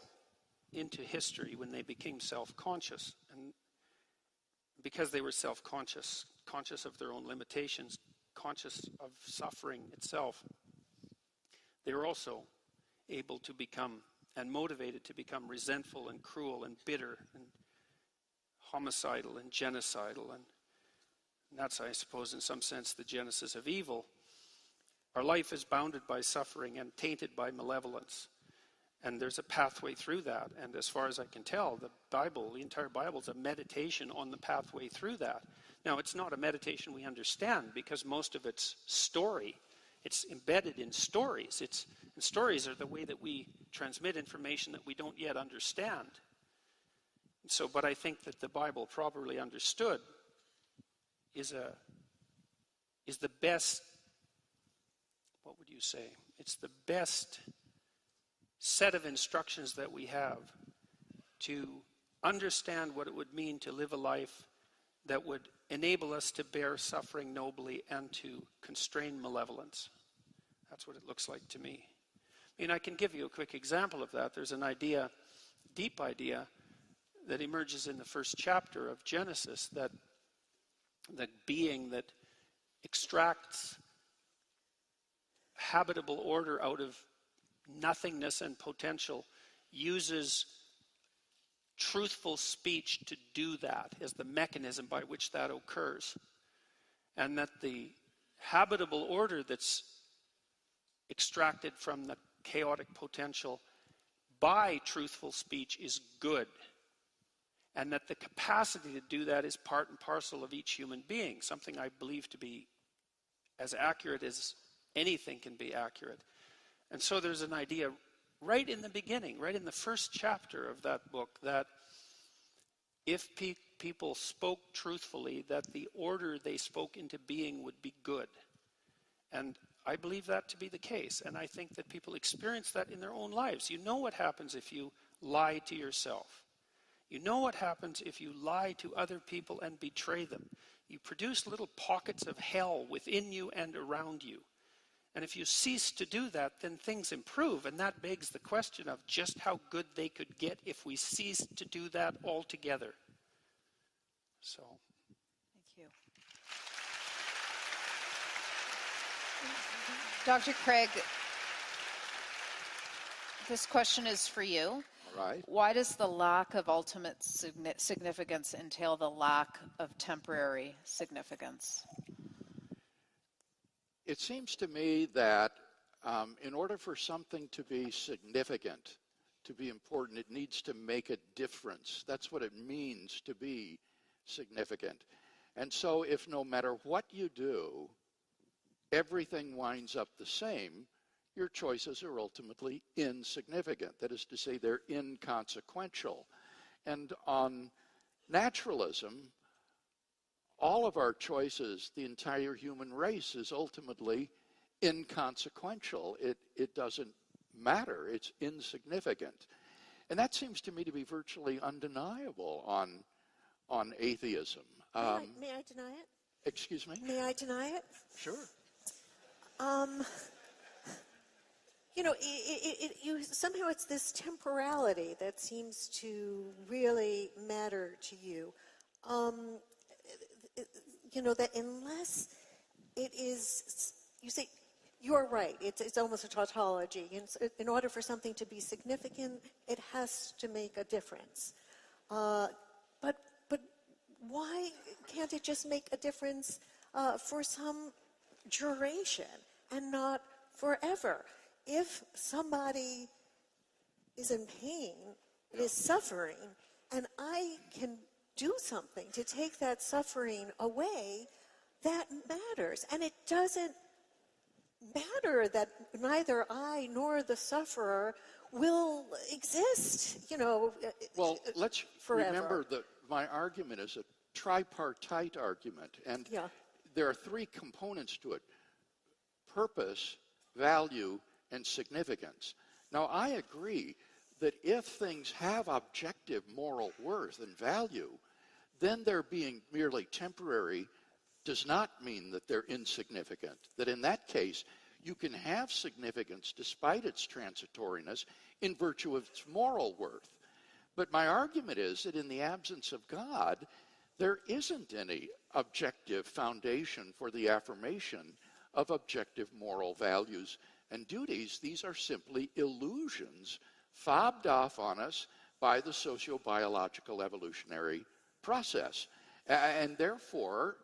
into history when they became self-conscious. And because they were self-conscious, conscious of their own limitations, conscious of suffering itself, they were also able to become and motivated to become resentful and cruel and bitter and homicidal and genocidal. And that's, I suppose, in some sense, the genesis of evil. Our life is bounded by suffering and tainted by malevolence. And there's a pathway through that. And as far as I can tell, the entire Bible is a meditation on the pathway through that. Now, it's not a meditation we understand because most of it's story. It's embedded in stories. And stories are the way that we transmit information that we don't yet understand. But I think that the Bible, properly understood, is the best, what would you say? It's the best set of instructions that we have to understand what it would mean to live a life that would enable us to bear suffering nobly and to constrain malevolence. That's what it looks like to me. I mean, I can give you a quick example of that. There's an idea, deep idea, that emerges in the first chapter of Genesis, that the being that extracts habitable order out of nothingness and potential uses truthful speech to do that as the mechanism by which that occurs. And that the habitable order that's extracted from the chaotic potential by truthful speech is good. And that the capacity to do that is part and parcel of each human being, something I believe to be as accurate as anything can be accurate. And so there's an idea right in the beginning, right in the first chapter of that book, that if people spoke truthfully, that the order they spoke into being would be good. And I believe that to be the case. And I think that people experience that in their own lives. You know what happens if you lie to yourself. You know what happens if you lie to other people and betray them. You produce little pockets of hell within you and around you. And if you cease to do that, then things improve. And that begs the question of just how good they could get if we cease to do that altogether. So. Thank you. Dr. Craig, this question is for you. All right. Why does the lack of ultimate significance entail the lack of temporary significance? It seems to me that in order for something to be significant, to be important, it needs to make a difference. That's what it means to be significant. And so if no matter what you do, everything winds up the same, your choices are ultimately insignificant. That is to say, they're inconsequential. And on naturalism, all of our choices, the entire human race, is ultimately inconsequential. It doesn't matter. It's insignificant. And that seems to me to be virtually undeniable on atheism. May I deny it? Excuse me? May I deny it? Sure. You know, somehow it's this temporality that seems to really matter to you. You know, that unless it is, you say, you're right, it's almost a tautology. In order for something to be significant, it has to make a difference. But why can't it just make a difference for some duration and not forever? If somebody is in pain, is suffering, and I can do something to take that suffering away, that matters. And it doesn't matter that neither I nor the sufferer will exist, you know, Well, let's forever. remember that my argument is a tripartite argument, and Yeah. there are three components to it: purpose, value, and significance. Now, I agree that if things have objective moral worth and value, then their being merely temporary does not mean that they're insignificant. That in that case, you can have significance despite its transitoriness in virtue of its moral worth. But my argument is that in the absence of God, there isn't any objective foundation for the affirmation of objective moral values and duties. These are simply illusions fobbed off on us by the socio-biological evolutionary process. And therefore,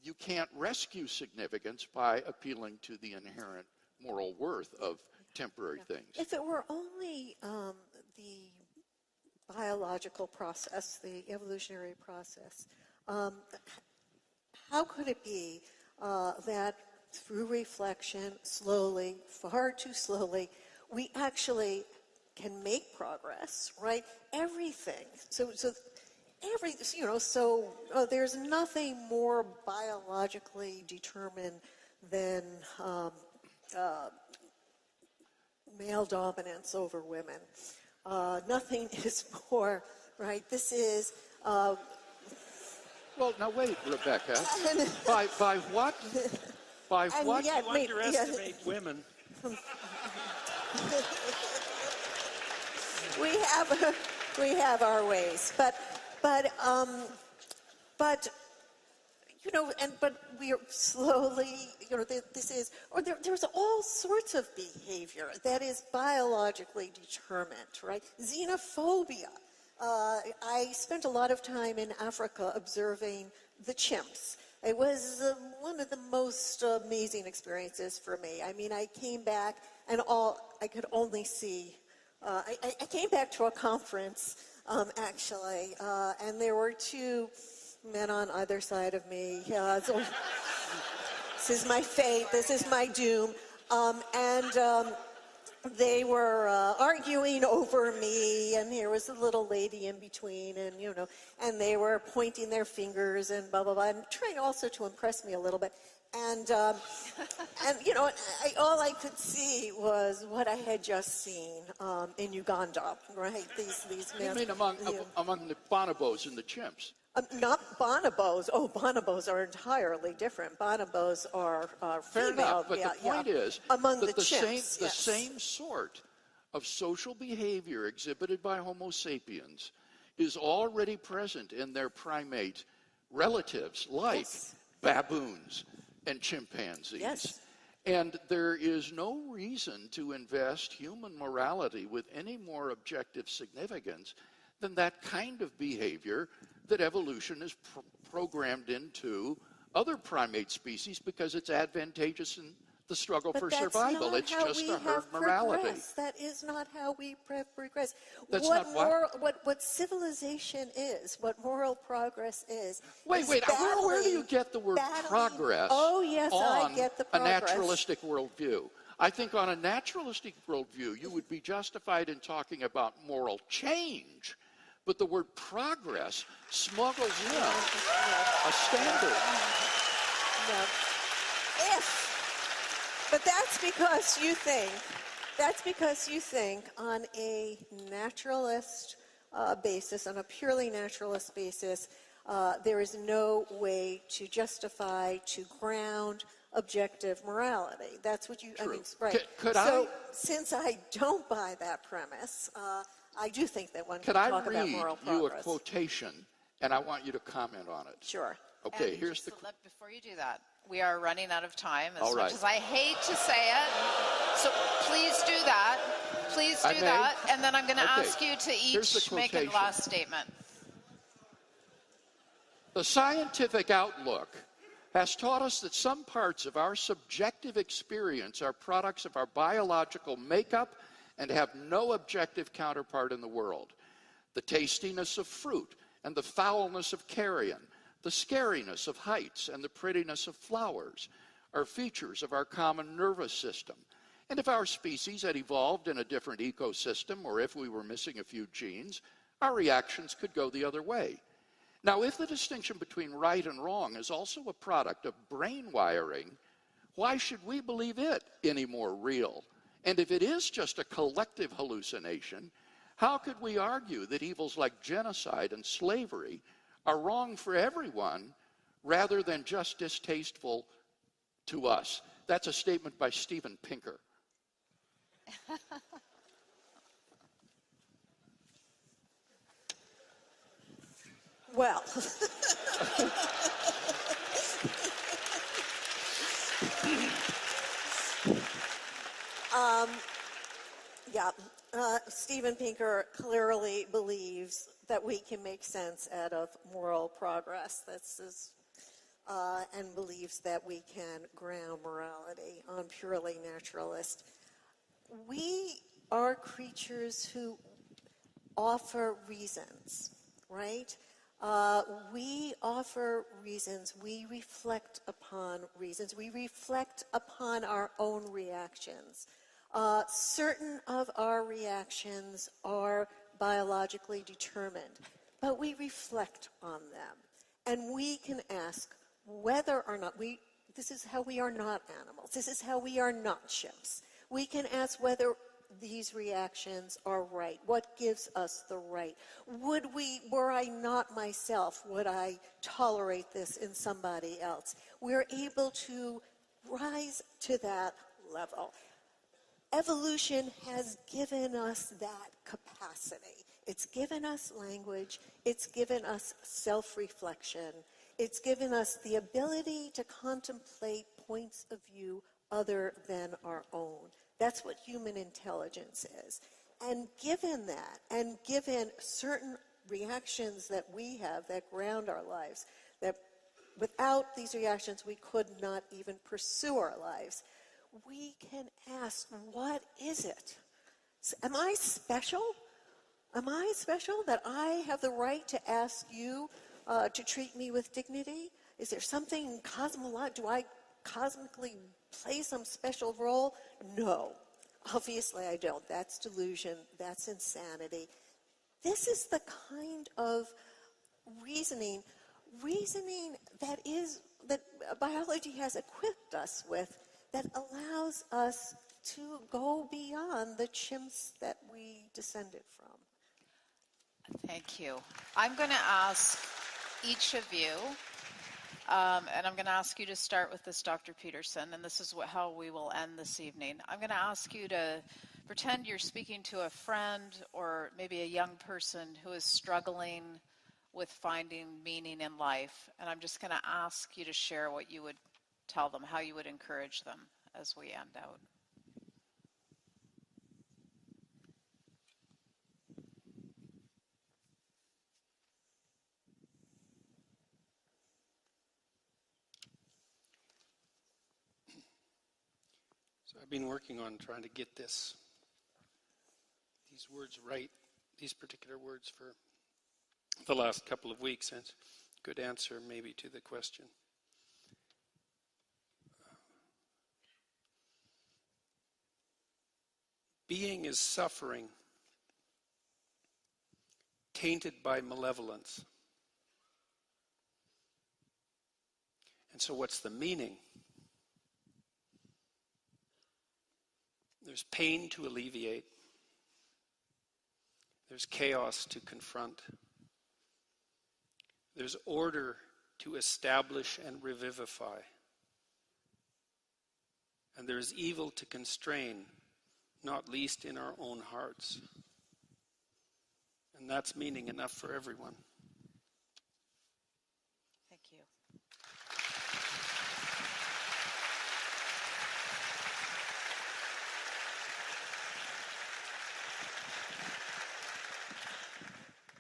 you can't rescue significance by appealing to the inherent moral worth of temporary things. If it were only the biological process, the evolutionary process, how could it be that through reflection, slowly, far too slowly, we actually can make progress, right? Everything. There's nothing more biologically determined than male dominance over women. Nothing is more, right? This is. Well, now wait, Rebecca. By what? By what? Yet, You underestimate women. We have our ways, but you know, but we are slowly, you know, there's all sorts of behavior that is biologically determined, right? Xenophobia. I spent a lot of time in Africa observing the chimps. It was one of the most amazing experiences for me. I mean, I came back and I could only see. I came back to a conference, actually, and there were two men on either side of me. So this is my fate. This is my doom. They were arguing over me, and here was a little lady in between, and and they were pointing their fingers and blah blah blah, and trying also to impress me a little bit. And all I could see was what I had just seen in Uganda, right? These men. You mean among the bonobos and the chimps? Not bonobos. Oh, bonobos are entirely different. Bonobos are Fair female. enough, but the point is among that the chimps, the same sort of social behavior exhibited by Homo sapiens is already present in their primate relatives, like baboons and chimpanzees. Yes. And there is no reason to invest human morality with any more objective significance than that kind of behavior that evolution is programmed into other primate species because it's advantageous in the struggle for survival. It's just a herd morality. Progressed. That is not how we progress. That's what not what? What civilization is, what moral progress is. Wait, where do you get the word progress? Oh, yes, I get the progress. A naturalistic worldview? I think on a naturalistic worldview, you would be justified in talking about moral change, but the word progress smuggles in a standard. No. But that's because you think on a naturalist basis, on a purely naturalist basis, there is no way to justify, to ground objective morality. That's what you, True. I mean, right. Since I don't buy that premise, I do think that one can talk about moral progress. Could I read you a quotation, and I want you to comment on it? Sure. Okay, and here's the... Before you do that, we are running out of time, All right. much as I hate to say it. So please do that. Please do that. And then I'm going to ask you to each make a last statement. The scientific outlook has taught us that some parts of our subjective experience are products of our biological makeup and have no objective counterpart in the world. The tastiness of fruit and the foulness of carrion, the scariness of heights and the prettiness of flowers are features of our common nervous system. And if our species had evolved in a different ecosystem, or if we were missing a few genes, our reactions could go the other way. Now, if the distinction between right and wrong is also a product of brain wiring, why should we believe it any more real? And if it is just a collective hallucination, how could we argue that evils like genocide and slavery are wrong for everyone rather than just distasteful to us? That's a statement by Steven Pinker. Well, Steven Pinker clearly believes that we can make sense out of moral progress. And believes that we can ground morality on purely naturalist. We are creatures who offer reasons, right? We offer reasons. We reflect upon reasons. We reflect upon our own reactions. Certain of our reactions are biologically determined, but we reflect on them. And we can ask whether or not this is how we are not animals. This is how we are not chimps. We can ask whether these reactions are right. What gives us the right? Were I not myself, would I tolerate this in somebody else? We're able to rise to that level. Evolution has given us that capacity. It's given us language. It's given us self-reflection. It's given us the ability to contemplate points of view other than our own. That's what human intelligence is. And given that, and given certain reactions that we have that ground our lives, that without these reactions we could not even pursue our lives, we can ask, what is it? Am I special? Am I special that I have the right to ask you to treat me with dignity? Is there something cosmological? Do I cosmically play some special role? No, obviously I don't. That's delusion. That's insanity. This is the kind of reasoning that is that biology has equipped us with that allows us to go beyond the chimps that we descended from. Thank you. I'm going to ask each of you, and I'm going to ask you to start with this, Dr. Peterson, and this is how we will end this evening. I'm going to ask you to pretend you're speaking to a friend or maybe a young person who is struggling with finding meaning in life, and I'm just going to ask you to share what you would tell them, how you would encourage them as we end out. So I've been working on trying to get these words right, these particular words for the last couple of weeks, and it's a good answer maybe to the question. Being is suffering, tainted by malevolence. And so what's the meaning? There's pain to alleviate. There's chaos to confront. There's order to establish and revivify. And there's evil to constrain, not least in our own hearts. And that's meaning enough for everyone. Thank you.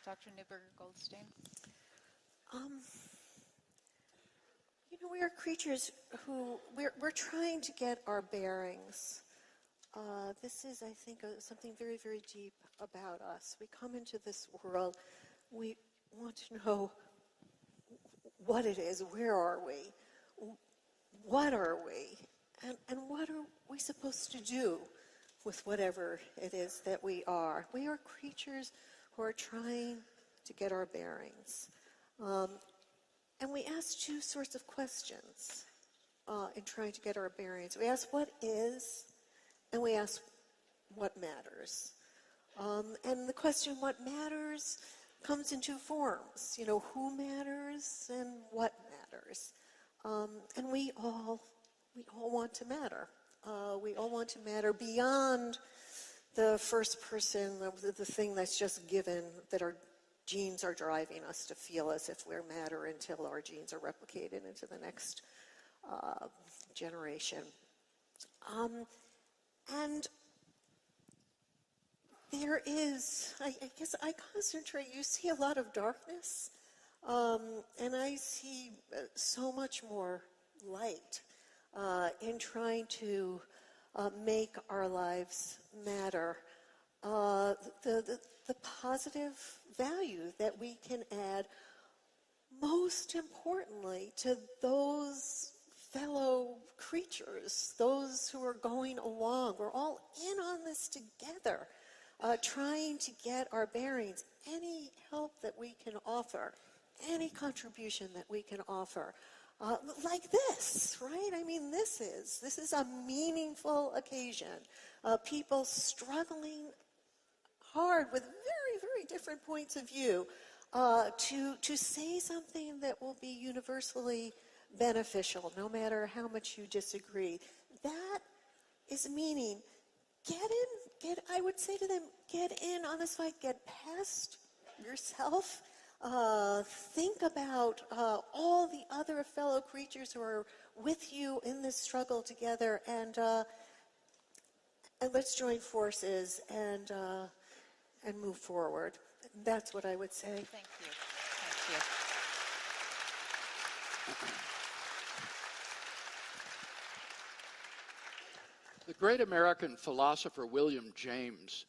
Dr. Newberger-Goldstein? We are creatures who, we're trying to get our bearings. This is, I think, something very, very deep about us. We come into this world, we want to know what it is, where are we, what are we, and what are we supposed to do with whatever it is that we are. We are creatures who are trying to get our bearings. And we ask two sorts of questions in trying to get our bearings. We ask what is, and we ask what matters. And the question what matters comes in two forms. Who matters and what matters. And we all want to matter. We all want to matter beyond the first person, the thing that's just given, that our genes are driving us to feel as if we matter until our genes are replicated into the next generation. And there is, I guess I concentrate, you see a lot of darkness, and I see so much more light in trying to make our lives matter. The positive value that we can add, most importantly, to those fellow creatures, those who are going along. We're all in on this together, trying to get our bearings. Any help that we can offer, any contribution that we can offer, like this, right? I mean, this is a meaningful occasion. People struggling hard with very, very different points of view to say something that will be universally beneficial, no matter how much you disagree. That is meaning. I would say to them, get in on this fight, get past yourself. Think about all the other fellow creatures who are with you in this struggle together, and let's join forces and move forward. That's what I would say. Thank you. Thank you. The great American philosopher William James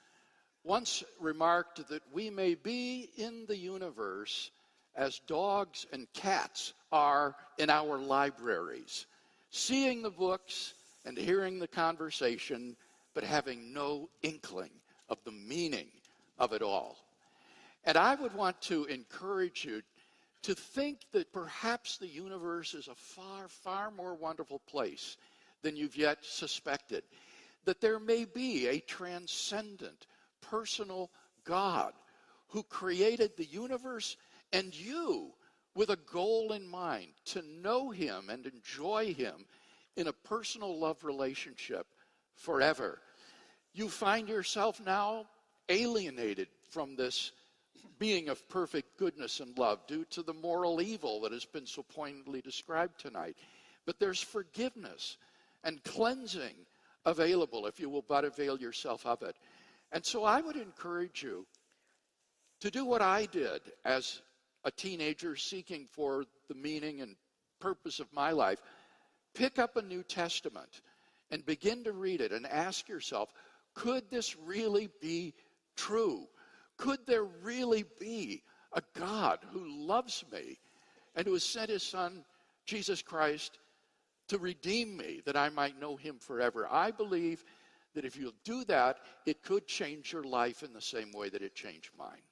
once remarked that we may be in the universe as dogs and cats are in our libraries, seeing the books and hearing the conversation, but having no inkling of the meaning of it all. And I would want to encourage you to think that perhaps the universe is a far, far more wonderful place than you've yet suspected. That there may be a transcendent, personal God who created the universe and you with a goal in mind to know him and enjoy him in a personal love relationship forever. You find yourself now alienated from this being of perfect goodness and love due to the moral evil that has been so poignantly described tonight. But there's forgiveness and cleansing available if you will but avail yourself of it. And so I would encourage you to do what I did as a teenager seeking for the meaning and purpose of my life. Pick up a New Testament and begin to read it and ask yourself, could this really be true? Could there really be a God who loves me and who has sent his Son, Jesus Christ, to redeem me that I might know him forever? I believe that if you'll do that, it could change your life in the same way that it changed mine.